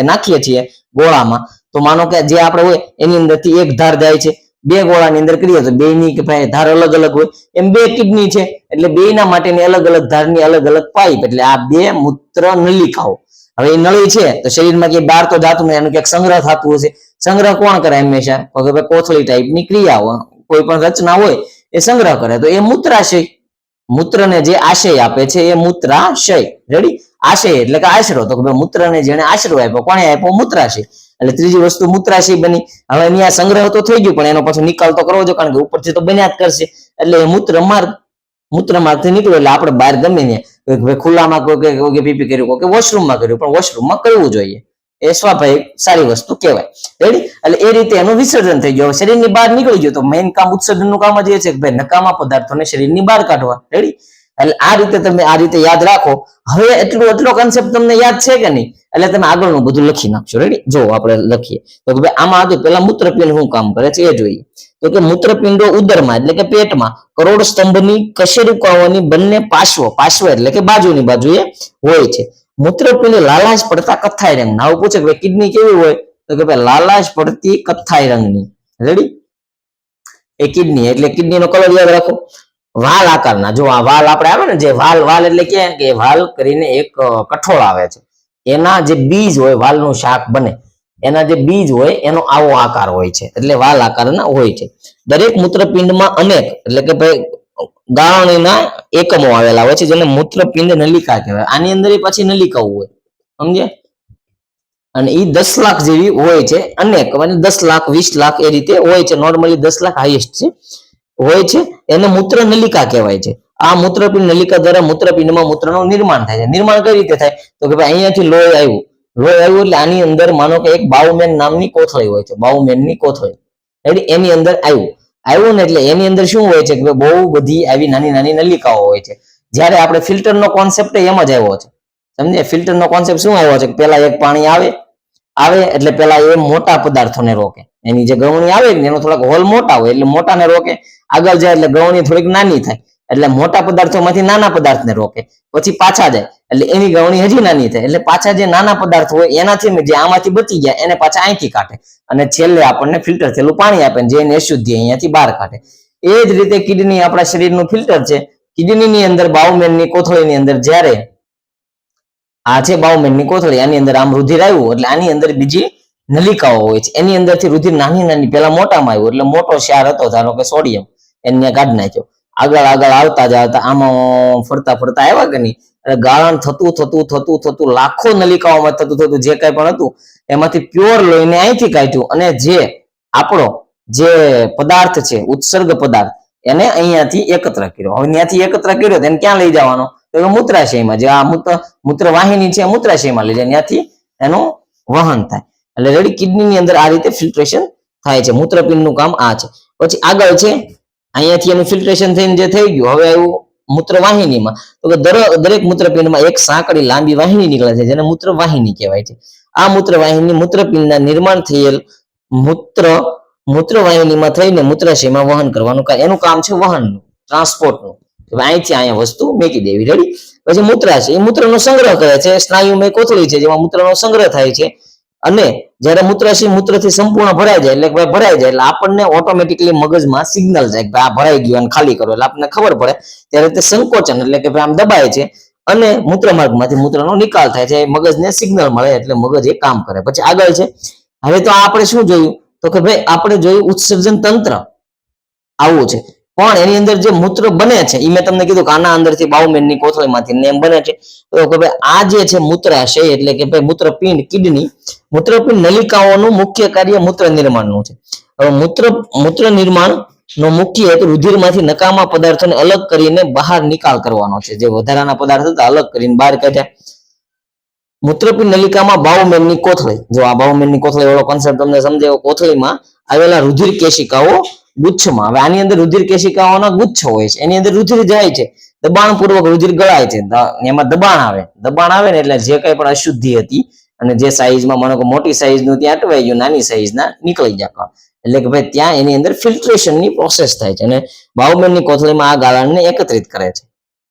A: નાખીએ છીએ ગોળામાં, તો માનો કે જે આપણે હોય એની અંદરથી એક ધાર જાય છે, બે ગોળાની અંદર કરીએ તો બે ની કે ભાઈ ધાર અલગ અલગ હોય, એમ બે કિડની છે એટલે બે ના માટેની અલગ અલગ ધારની અલગ અલગ પાઇપ, એટલે આ બે મૂત્ર નલિકાઓ. હવે એ નળી છે તો શરીરમાં ક્યાંય બહાર તો જાતું નથી, એનું ક્યાંક સંગ્રહ થતું હશે. સંગ્રહ કોણ કરે? હંમેશા તો કે ભાઈ કોથળી ટાઈપની ક્રિયાઓ, કોઈ પણ રચના હોય એ સંગ્રહ કરે, તો એ મૂત્રાશય. મૂત્રને જે આશય આપે છે એ મૂત્રાશય. રેડી. આશય એટલે કે આશરો, તો કે ભાઈ મૂત્રને જેને આશરો આપ્યો, કોણે આપ્યો? મૂત્રાશય. એટલે ત્રીજી વસ્તુ મૂત્રાશય બની. હવે એની આ સંગ્રહ તો થઈ ગયું, પણ એનો પાછો નિકાલ તો કરવો જોઈએ, કારણ કે ઉપરથી તો બન્યા જ કરશે. એટલે એ મૂત્રમાર્ગથી નીકળ્યું એટલે આપણે બહાર ગમે ને ખુલ્લામાં કોઈ પીપી કર્યું, કોઈ વોશરૂમમાં કર્યું, પણ વોશરૂમમાં કરવું જોઈએ, એ સ્વાભાવિક સારી વસ્તુ કહેવાય. રેડી. એટલે એ રીતે એનું વિસર્જન થઈ ગયું, શરીરની બહાર નીકળી ગયું. તો મેઇન કામ ઉત્સર્જનનું કામ જ એ છે કે ભાઈ નકામા પદાર્થોને શરીરની બહાર કાઢવા. રેડી. એટલે આ રીતે તમે આ રીતે યાદ રાખો. હવે એટલો કન્સેપ્ટ તમને યાદ છે કે નહીં? એટલે તમે આગળનું બધું લખી નાખશો. રેડી. જો આપણે લખીએ તો કે ભાઈ આમાં હતું પેલા મૂત્રપિંડ શું કામ કરે છે એ જોઈએ. તો કે મૂત્રપિંડો ઉદરમાં એટલે કે પેટમાં કરોડ સ્તંભની કશેરુકાઓની બંને પાર્શ્વ એટલે કે બાજુની બાજુએ હોય છે. મૂત્રપિંડ લાલાશ પડતા કથ્થાઈ રંગ. આવું પૂછે કે કિડની કેવી હોય? તો કે ભાઈ લાલાશ પડતી કથ્થાઈ રંગની. રેડી. એ કિડની, એટલે કિડનીનો કલર યાદ રાખો. વાલ આકારના, જો આ વાલ આપણે આવે ને, જે વાલ એટલે કે વાલ કરીને એક કઠોળ આવે છે, એના જે બીજ હોય, વાલનું શાક બને, એના જે બીજ હોય એનો આવો આકાર હોય છે, એટલે વાલ આકારના હોય છે. દરેક મૂત્રપિંડમાં અનેક એટલે કે ભાઈ ગાળણીના એકમો આવેલા હોય છે જેને મૂત્રપિંડ નલિકા કહેવાય. આની અંદર પછી નલિકાઓ હોય, સમજે, અને એ 10 લાખ જેવી હોય છે. અનેક 10 લાખ 20 લાખ એ રીતે હોય છે. નોર્મલી 10 લાખ હાઈએસ્ટ છે હોય છે. એને મૂત્ર નલિકા કહેવાય છે. આ મૂત્રપિંડ નલિકા દ્વારા મૂત્રપિંડમાં મૂત્રનું નિર્માણ થાય છે. નિર્માણ કઈ રીતે થાય તો કે ભાઈ અહીંયાથી લોહી આવ્યું એટલે આની અંદર માનો કે એક બાઉમેન નામની કોથળી હોય છે, બાઉમેનની કોથળી, એની અંદર આવ્યું ને એટલે એની અંદર શું હોય છે કે બહુ બધી આવી નાની નાની નલિકાઓ હોય છે. જ્યારે આપણે ફિલ્ટરનો કોન્સેપ્ટ એમ જ આવ્યો છે, સમજે. ફિલ્ટરનો કોન્સેપ્ટ શું આવ્યો છે કે પેલા એક પાણી આવે એટલે પેલા એ મોટા પદાર્થોને રોકે. એની જે ગવણી આવે ને એનો થોડાક હોલ મોટા હોય એટલે મોટાને રોકે. આગળ જાય એટલે ગવણી થોડીક નાની થાય એટલે મોટા પદાર્થોમાંથી નાના પદાર્થને રોકે. પછી પાછા જાય એટલે એની ગવણી હજી નાની થાય એટલે પાછા જે નાના પદાર્થ હોય એનાથી જે આમાંથી બચી ગયા એને પાછા અહીંથી કાઢે અને છેલ્લે આપણને ફિલ્ટર થયેલું પાણી આપે જે એને અશુદ્ધિ અહીંયાથી બહાર કાઢે. એ જ રીતે કિડની આપણા શરીરનું ફિલ્ટર છે. કિડનીની અંદર બાઉમેનની કોથળીની અંદર જ્યારે આ છે બાઉમેનની કોથળી, આની અંદર આમ રુધિર આવ્યું એટલે આની અંદર બીજી નલિકાઓ હોય છે. એની અંદરથી રુધિર નાની નાની પેલા મોટામાં આવ્યું એટલે મોટો ક્ષાર હતો, ધારો કે સોડિયમ, એને કાઢી નાખ્યો. આગળ આવતા આમાં ફરતા આવ્યા કે નહીં એટલે ગાળણ થતું લાખો નલિકાઓમાં થતું જે કઈ પણ હતું એમાંથી પ્યોર લોહીને અહીંથી કાઢ્યું અને જે આપણો જે પદાર્થ છે ઉત્સર્ગ પદાર્થ એને અહીંયાથી એકત્ર કર્યો. હવે ત્યાંથી એકત્ર કર્યો એને ક્યાં લઈ જવાનો તો કે મૂત્રાશયમાં. જે આ મૂત્ર વાહિની છે મૂત્રાશયમાં લઈ જાય, ત્યાંથી એનું વહન થાય. એટલે રેડી કિડનીની અંદર આ રીતે ફિલ્ટ્રેશન થાય છે. મૂત્રપિંડનું કામ આ છે. પછી આગળ છે અહીંયાથી એનું ફિલ્ટ્રેશન થઈને જે થઈ ગયું હવે એવું મૂત્રવાહિનીમાં તો કે દરેક મૂત્રપિંડમાં એક સાંકડી લાંબી વાહિની નીકળે છે જેને મૂત્રવાહિની કહેવાય છે. આ મૂત્રવાહિની મૂત્રપિંડના નિર્માણ થયેલ મૂત્રવાહિનીમાં થઈને મૂત્રાશયમાં વહન કરવાનું એનું કામ છે વહનનું, ટ્રાન્સપોર્ટનું. અહીંથી અહીંયા વસ્તુ મેકી દેવી. રેડી. પછી મૂત્રાશય એ મૂત્રનો સંગ્રહ કરે છે. સ્નાયુમય કોથળી છે જેમાં મૂત્રનો સંગ્રહ થાય છે અને જ્યારે મૂત્રાશય મૂત્રથી સંપૂર્ણ ભરાઈ જાય એટલે આપણને ઓટોમેટિકલી મગજમાં સિગ્નલ જાય કે આ ભરાઈ ગયું અને ખાલી કરો એટલે આપણને ખબર પડે. ત્યારે તે સંકોચન એટલે કે આમ દબાય છે અને મૂત્રમાર્ગમાંથી મૂત્રનો નિકાલ થાય છે. મગજને સિગ્નલ મળે એટલે મગજ એ કામ કરે. પછી આગળ છે હવે તો આપણે શું જોયું તો કે ભાઈ આપણે જોયું ઉત્સર્જન તંત્ર આવું છે. પણ એની અંદર જે મૂત્ર બને છે એ મેં તમને કીધું કે આના અંદરથી બાઉમેનની કોથળીમાંથી નેમ બને છે. તો કે ભાઈ આ જે છે મૂત્રાશય એટલે કે ભાઈ મૂત્રપિંડ કિડની મૂત્રપિંડ નલિકાઓનું મુખ્ય કાર્ય મૂત્ર નિર્માણનું છે. હવે મૂત્ર નિર્માણ નો મુખ્ય હેતુ રુધિરમાંથી નકામા પદાર્થોને અલગ કરીને બહાર નિકાલ કરવાનો છે. જે વધારાના પદાર્થ હતા અલગ કરીને બહાર કાઢ્યા. મૂત્રપિંડ નલિકામાં બાઉમેનની કોથળી, જો આ બાઉમેનની કોથળી વાળો કોન્સેપ્ટ તમને સમજાયો. કોથળીમાં આવેલા રુધિર કેશિકાઓ ગુચ્છમાં, હવે આની અંદર રુધિર કેશિકાઓના ગુચ્છ હોય છે. એની અંદર રુધિર જાય છે, દબાણ પૂર્વક રુધિર ગળાય છે. એમાં દબાણ આવે ને એટલે જે કઈ પણ અશુદ્ધિ હતી અને જે સાઈઝમાં માનો કે મોટી સાઈઝનું ત્યાં અટવાઈ ગયું, નાની સાઈઝના નીકળી ગયા. એટલે કે ભાઈ ત્યાં એની અંદર ફિલ્ટ્રેશનની પ્રોસેસ થાય છે અને બાઉમેનની કોથળીમાં આ ગાળણને એકત્રિત કરે છે.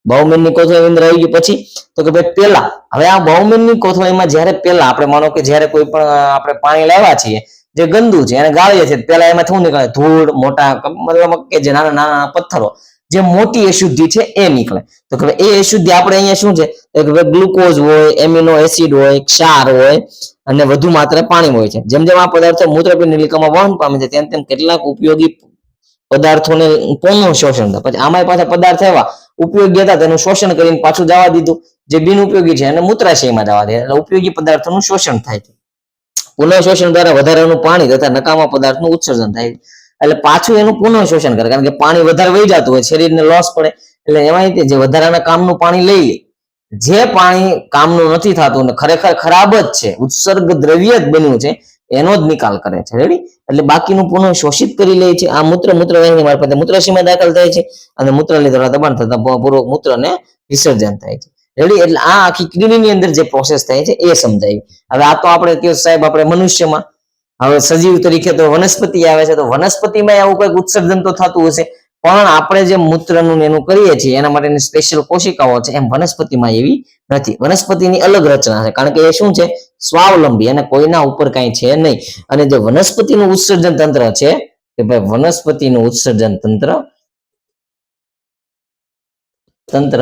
A: બાઉમેનની કોથળી અંદર આવી ગયું. પછી તો કે ભાઈ પેલા હવે આ બાઉમેનની કોથળીમાં જ્યારે પેલા આપણે માનો કે જ્યારે કોઈ પણ આપણે પાણી લાવ્યા છીએ જે ગંદુ છે એને ગાળીએ છીએ પેલા એમાં શું નીકળે ધૂળ, મોટા મતલબ કે જે નાના નાના પથ્થરો, જે મોટી અશુદ્ધિ છે એ નીકળે. તો કે એ અશુદ્ધિ આપણે અહીંયા શું છે કે ગ્લુકોઝ હોય, એમિનો એસિડ હોય, ક્ષાર હોય અને વધુ માત્રામાં પાણી હોય છે. જેમ જેમ આ પદાર્થો મૂત્રપિંડ નલિકામાં વહન પામે છે તેમ તેમ કેટલાક ઉપયોગી પદાર્થોને પુનઃ શોષણ થાય. પછી આમાં પાછા પદાર્થ એવા ઉપયોગી હતા તેનું શોષણ કરીને પાછું જવા દીધું. જે બિનઉપયોગી છે એને મૂત્રાશયમાં જવા દે એટલે ઉપયોગી પદાર્થોનું શોષણ થાય છે. પુનઃ શોષણ દ્વારા વધારાનું પાણી તથા નકામા પદાર્થનું ઉત્સર્જન થાય એટલે પાછું એનું પુનઃ શોષણ કરે. કારણ કે પાણી વધારે વહી જતું હોય, શરીરને લોસ પડે એટલે એમાં જે વધારાના કામનું પાણી લઈ લે. જે પાણી કામનું નથી થતું ને ખરેખર ખરાબ જ છે, ઉત્સર્ગ દ્રવ્ય જ બન્યું છે, એનો જ નિકાલ કરે છે. રેડી. એટલે બાકીનું પુનઃ શોષિત કરી લે છે. આ મૂત્રવાહિની મારફતે મૂત્રાશયમાં દાખલ થાય છે અને મૂત્રાશય દ્વારા દબાણ થતા પૂર્વક મૂત્રને વિસર્જન થાય છે. રેડી. એટલે આ આખી કિડનીની અંદર જે પ્રોસેસ થાય છે એ સમજાવી. હવે આ તો આપણે કે સાહેબ આપણે મનુષ્યમાં, હવે સજીવ તરીકે તો વનસ્પતિ આવે છે, તો વનસ્પતિમાં આવું કઈક ઉત્સર્જન તો થતું હશે, પણ આપણે જે મૂત્રનું એનું કરીએ છીએ એના માટેની સ્પેશિયલ કોશિકાઓ છે એમ વનસ્પતિમાં એવી નથી. વનસ્પતિની અલગ રચના છે કારણ કે એ શું છે સ્વાવલંબી અને કોઈના ઉપર કાંઈ છે નહીં. અને જે વનસ્પતિનું ઉત્સર્જન તંત્ર છે કે ભાઈ વનસ્પતિનું ઉત્સર્જન તંત્ર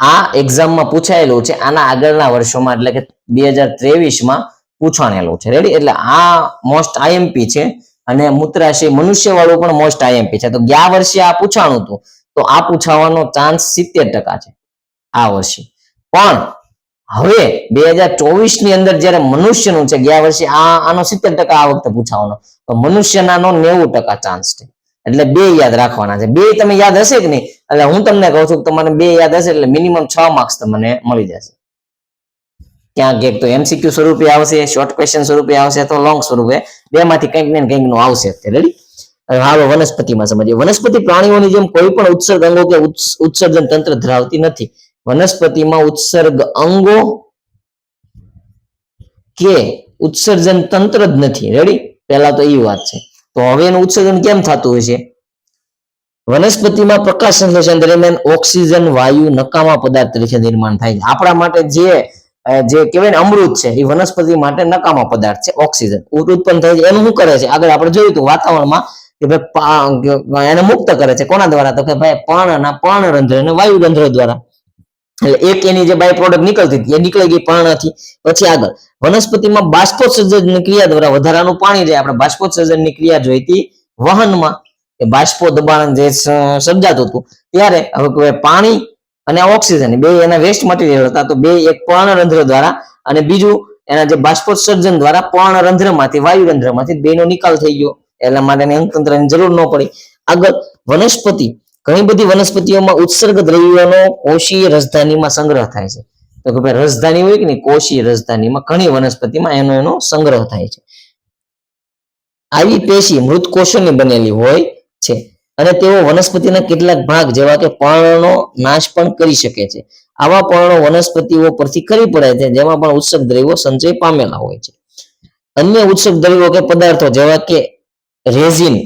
A: આ એક્ઝામમાં પૂછાયેલું છે. આના આગળના વર્ષોમાં એટલે કે 2023માં પૂછાણેલું છે. રેડી. એટલે આ મોસ્ટ આઈએમપી છે અને મૂત્રાશય મનુષ્ય વાળું પણ મોસ્ટ આઈએમપી છે. તો ગયા વર્ષે આ પૂછાણું હતું તો આ પૂછાવાનો ચાન્સ 70% છે આ વર્ષે. પણ હવે 2024 ની અંદર જયારે મનુષ્યનું છે, ગયા વર્ષે આનો 70% આ વખતે પૂછાવાનો, તો મનુષ્યનાનો 90% ચાન્સ છે. એટલે બે યાદ રાખવાના છે. બે તમે યાદ હશે કે નહીં? એટલે હું તમને કહું છું કે તમારે બે યાદ હશે એટલે મિનિમમ 6 માર્ક્સ તમને મળી જશે. ક્યાંક એક તો MCQ સ્વરૂપે આવશે, શોર્ટ ક્વેશ્ચન સ્વરૂપે આવશે, તો લોંગ સ્વરૂપે, બેમાંથી કંઈક ને કંઈક નું આવશે. રેડી? હાલો વનસ્પતિમાં સમજીએ. વનસ્પતિ પ્રાણીઓની જેમ કોઈ પણ ઉત્સર્ગ અંગો કે ઉત્સર્જન તંત્ર ધરાવતી નથી. વનસ્પતિમાં ઉત્સર્ગ અંગો કે ઉત્સર્જન તંત્ર જ નથી. રેડી? પહેલા તો એ વાત છે. તો હવે એનું ઉત્સર્જન કેમ થતું હોય છે? વનસ્પતિમાં પ્રકાશ સંશ્લેષણ દરમિયાન ઓક્સિજન વાયુ નકામા પદાર્થ તરીકે નિર્માણ થાય છે. આપણા માટે જે કહેવાય ને અમૃત છે, એ વનસ્પતિ માટે નકામા પદાર્થ છે, ઓક્સિજન ઉત્પન્ન થાય છે. એનું શું કરે છે? આગળ આપણે જોયું હતું વાતાવરણમાં કે ભાઈ એને મુક્ત કરે છે. કોના દ્વારા? તો કે ભાઈ પર્ણરંધ્ર અને વાયુરંધ્ર દ્વારા. એટલે એક એની જે બાય પ્રોડક્ટ નીકળતી હતી એ નીકળી ગઈ પર્ણથી. પછી આગળ વનસ્પતિમાં બાષ્પોત્સર્જનની ક્રિયા દ્વારા વધારાનું પાણી જાય. આપણે બાષ્પોત્સર્જનની ક્રિયા જોઈ હતી વહનમાં, કે બાષ્પો દબાણ જે સર્જાતું હતું ત્યારે હવે પાણી અને ઓક્સિજન બે એના વેસ્ટ મટીરિયલ હતા. તો બે એક પર્ણરંધ્ર દ્વારા અને બીજું એના જે બાષ્પોત્સર્જન દ્વારા પર્ણરંધ્રમાંથી વાયુરંધ્રમાંથી બેનો નિકાલ થઈ ગયો. એટલા માટે અંગતંત્રની જરૂર ન પડી. આગળ વનસ્પતિ, ઘણી બધી વનસ્પતિઓમાં ઉત્સર્ગ દ્રવ્યોનો કોષીય રસધાનીમાં સંગ્રહ થાય છે. તો કે ભાઈ રસધાની હોય કે નહીં, કોષીય રસધાનીમાં ઘણી વનસ્પતિમાં એનો સંગ્રહ થાય છે. આવી પેશી મૃત કોષોની બનેલી હોય છે અને તેઓ વનસ્પતિના કેટલાક ભાગ જેવા કે પર્ણનો નાશ પણ કરી શકે છે. આવા પર્ણો વનસ્પતિઓ પરથી ખરી પડે છે જેમાં પણ ઉત્સર્ગ દ્રવ્યો સંચય પામેલા હોય છે. અન્ય ઉત્સર્ગ દ્રવ્યો કે પદાર્થો જેવા કે રેઝિન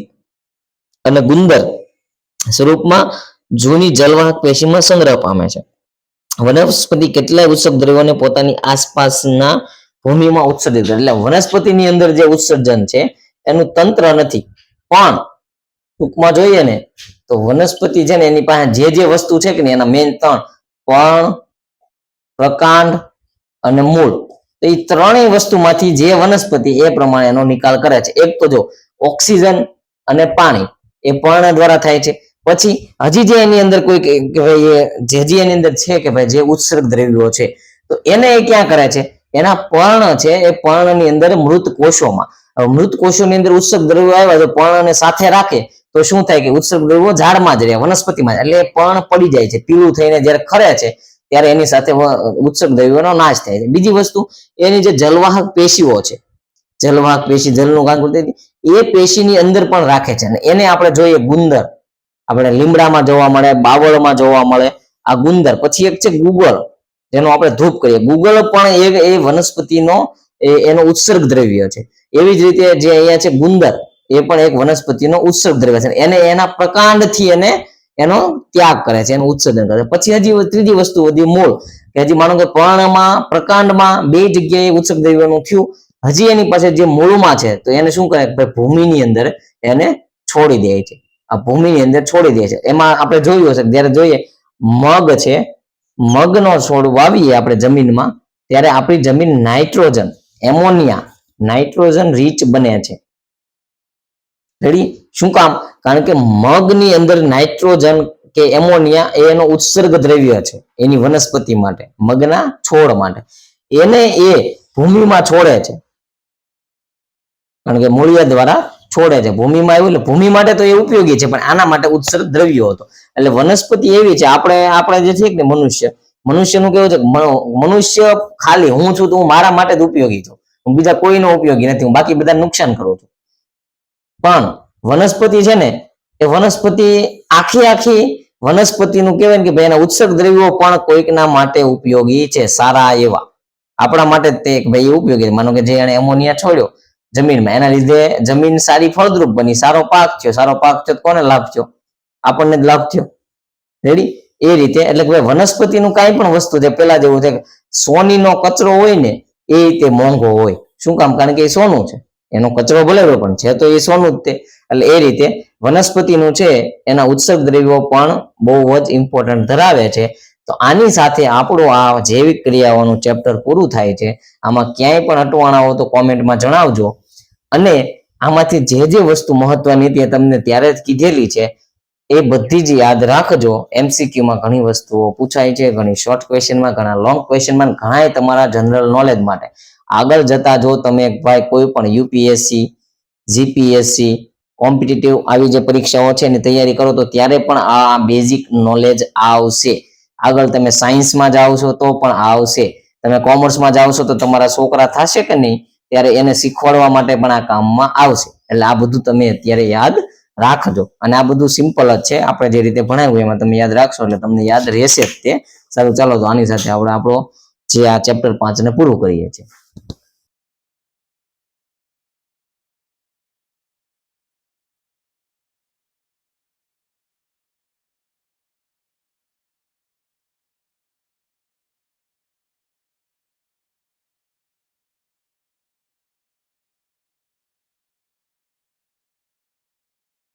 A: અને ગુંદર સ્વરૂપમાં જૂની જલવાહક પેશીમાં સંગ્રહ પામે છે. વનસ્પતિ કેટલાય ઉત્સર્ગ દ્રવ્યોને પોતાની આસપાસના ભૂમિમાં ઉત્સર્જિત કરે. એટલે વનસ્પતિની અંદર જે ઉત્સર્જન છે એનું તંત્ર નથી, પણ ટૂંકમાં જોઈએ ને તો વનસ્પતિ છે ને એની પાસે જે વસ્તુ છે કે એના મેઇન ત્રણ: પર્ણ, પ્રકાંડ અને મૂળ. તો એ ત્રણેય વસ્તુમાંથી જે વનસ્પતિ એ પ્રમાણે એનો નિકાલ કરે છે. એક તો જો ઓક્સિજન અને પાણી એ પર્ણ દ્વારા થાય છે. પછી હજી જે એની અંદર કોઈ કે ભાઈ જે એની અંદર છે કે ભાઈ જે ઉત્સર્ગ દ્રવ્યો છે તો એને એ ક્યાં કરે છે? એના પર્ણ છે એ પર્ણની અંદર મૃત કોષોમાં. મૃત કોષોની અંદર ઉત્સર્ગ દ્રવ્યો આવ્યા તો પર્ણને સાથે રાખે તો શું થાય કે ઉત્સર્ગ દ્રવ્યો ઝાડમાં જ રહે, વનસ્પતિમાં. એટલે પર્ણ પડી જાય છે, પીળું થઈને જ્યારે ખરે છે ત્યારે એની સાથે ઉત્સર્ગ દ્રવ્યોનો નાશ થાય છે. બીજી વસ્તુ એની જે જલવાહક પેશીઓ છે, જલવાહક પેશી જલનું કામ કરતી હતી, એ પેશીની અંદર પણ રાખે છે. અને એને આપણે જોઈએ ગુંદર, આપણે લીમડામાં જોવા મળે, બાવળમાં જોવા મળે આ ગુંદર. પછી એક છે ગુગળ, જેનો આપણે ધૂપ કરીએ. ગુગળ પણ એ વનસ્પતિનો એનો ઉત્સર્ગ દ્રવ્ય છે. એવી જ રીતે જે અહીંયા છે ગુંદર, એ પણ એક વનસ્પતિનો ઉત્સર્ગ દ્રવ્ય છે. એને એના પ્રકાંડથી એનો ત્યાગ કરે છે, એનું ઉત્સર્જન કરે છે. પછી હજી ત્રીજી વસ્તુ વધી મૂળ, કે હજી માનો કે પર્ણમાં, પ્રકાંડમાં બે જગ્યાએ ઉત્સર્ગ દ્રવ્યનું થયું, હજી એની પાસે જે મૂળમાં છે તો એને શું કરે? ભૂમિની અંદર એને છોડી દે છે. આ ભૂમિની અંદર છોડી દે છે. એમાં આપણે જોયું હશે જ્યારે જોઈએ મગ છે, મગનો છોડ વાવીએ આપણે જમીનમાં ત્યારે આપણી જમીન નાઇટ્રોજન, એમોનિયા, નાઇટ્રોજન રીચ બને છે. રેડી? શું કામ? કારણ કે મગની અંદર નાઇટ્રોજન કે એમોનિયા એનો ઉત્સર્ગ દ્રવ્ય છે એની વનસ્પતિ માટે, મગના છોડ માટે. એને એ ભૂમિમાં છોડે છે, કારણ કે મૂળિયા દ્વારા છોડે છે. ભૂમિમાં આવ્યું એટલે ભૂમિ માટે તો એ ઉપયોગી છે, પણ આના માટે ઉત્સર્ગ દ્રવ્યો હતો. એટલે વનસ્પતિ એવી છે. આપણે જે છે ને મનુષ્યનું કેવું છે? મનુષ્ય ખાલી હું છું તો હું મારા માટે જ ઉપયોગી છું, હું બીજા કોઈનો ઉપયોગી નથી, હું બાકી બધા નુકસાન કરું છું. પણ વનસ્પતિ છે ને એ વનસ્પતિ આખી વનસ્પતિનું કહેવાય ને કે ભાઈ એના ઉત્સર્ગ દ્રવ્યો પણ કોઈકના માટે ઉપયોગી છે, સારા એવા. આપણા માટે તે ભાઈ ઉપયોગી છે. માનો કે જે એને એમોનિયા છોડ્યો જમીનમાં, એના લીધે જમીન સારી ફળદ્રુપ બની, સારો પાક થયો. સારો પાક થયો કોને લાભ થયો? આપણને જ લાભ થયો. રેડી? એ રીતે એટલે કે વનસ્પતિનું કાંઈ પણ વસ્તુ છે પેલા જેવું છે, સોનીનો કચરો હોય ને એ રીતે મોંઘો હોય. શું કામ? કારણ કે એ સોનું છે. એનો કચરો ભલે પણ છે તો એ સોનું જ તે. એટલે એ રીતે વનસ્પતિનું છે એના ઉત્સર્ગ દ્રવ્યો પણ બહુ જ ઇમ્પોર્ટન્ટ ધરાવે છે. તો આની સાથે આપણું આ જૈવિક ક્રિયાઓનું ચેપ્ટર પૂરું થાય છે. આમાં ક્યાંય પણ અટવાણા હો તો કોમેન્ટમાં જણાવજો. અને આમાંથી જે વસ્તુ મહત્વની હતી તમને ત્યારે જ કીધેલી છે એ બધી જ યાદ રાખજો. MCQ માં ઘણી વસ્તુઓ પૂછાય છે, ઘણી શોર્ટ ક્વેશ્ચનમાં, ઘણા લોંગ ક્વેશ્ચનમાં, ઘણા તમારા જનરલ નોલેજ માટે. આગળ જતા જો તમે ભાઈ કોઈ પણ UPSC, GPSC, કોમ્પિટિટિવ આવી જે પરીક્ષાઓ છે એની તૈયારી કરો તો ત્યારે પણ આ બેઝિક નોલેજ આવશે. આગળ તમે સાયન્સમાં જાઓ છો તો પણ આવશે, તમે કોમર્સમાં જાઓ છો તો તમારા છોકરા થશે કે નહીં ત્યારે એને શીખવાડવા માટે પણ આ કામમાં આવશે. એટલે આ બધું તમે અત્યારે યાદ રાખજો. અને આ બધું સિમ્પલ જ છે, આપણે જે રીતે ભણાવ્યું એમાં તમે યાદ રાખશો એટલે તમને યાદ રહેશે જ તે. સારું, ચાલો તો આની સાથે આપણે આપણો જે આ ચેપ્ટર 5 ને પૂરું કરીએ છીએ.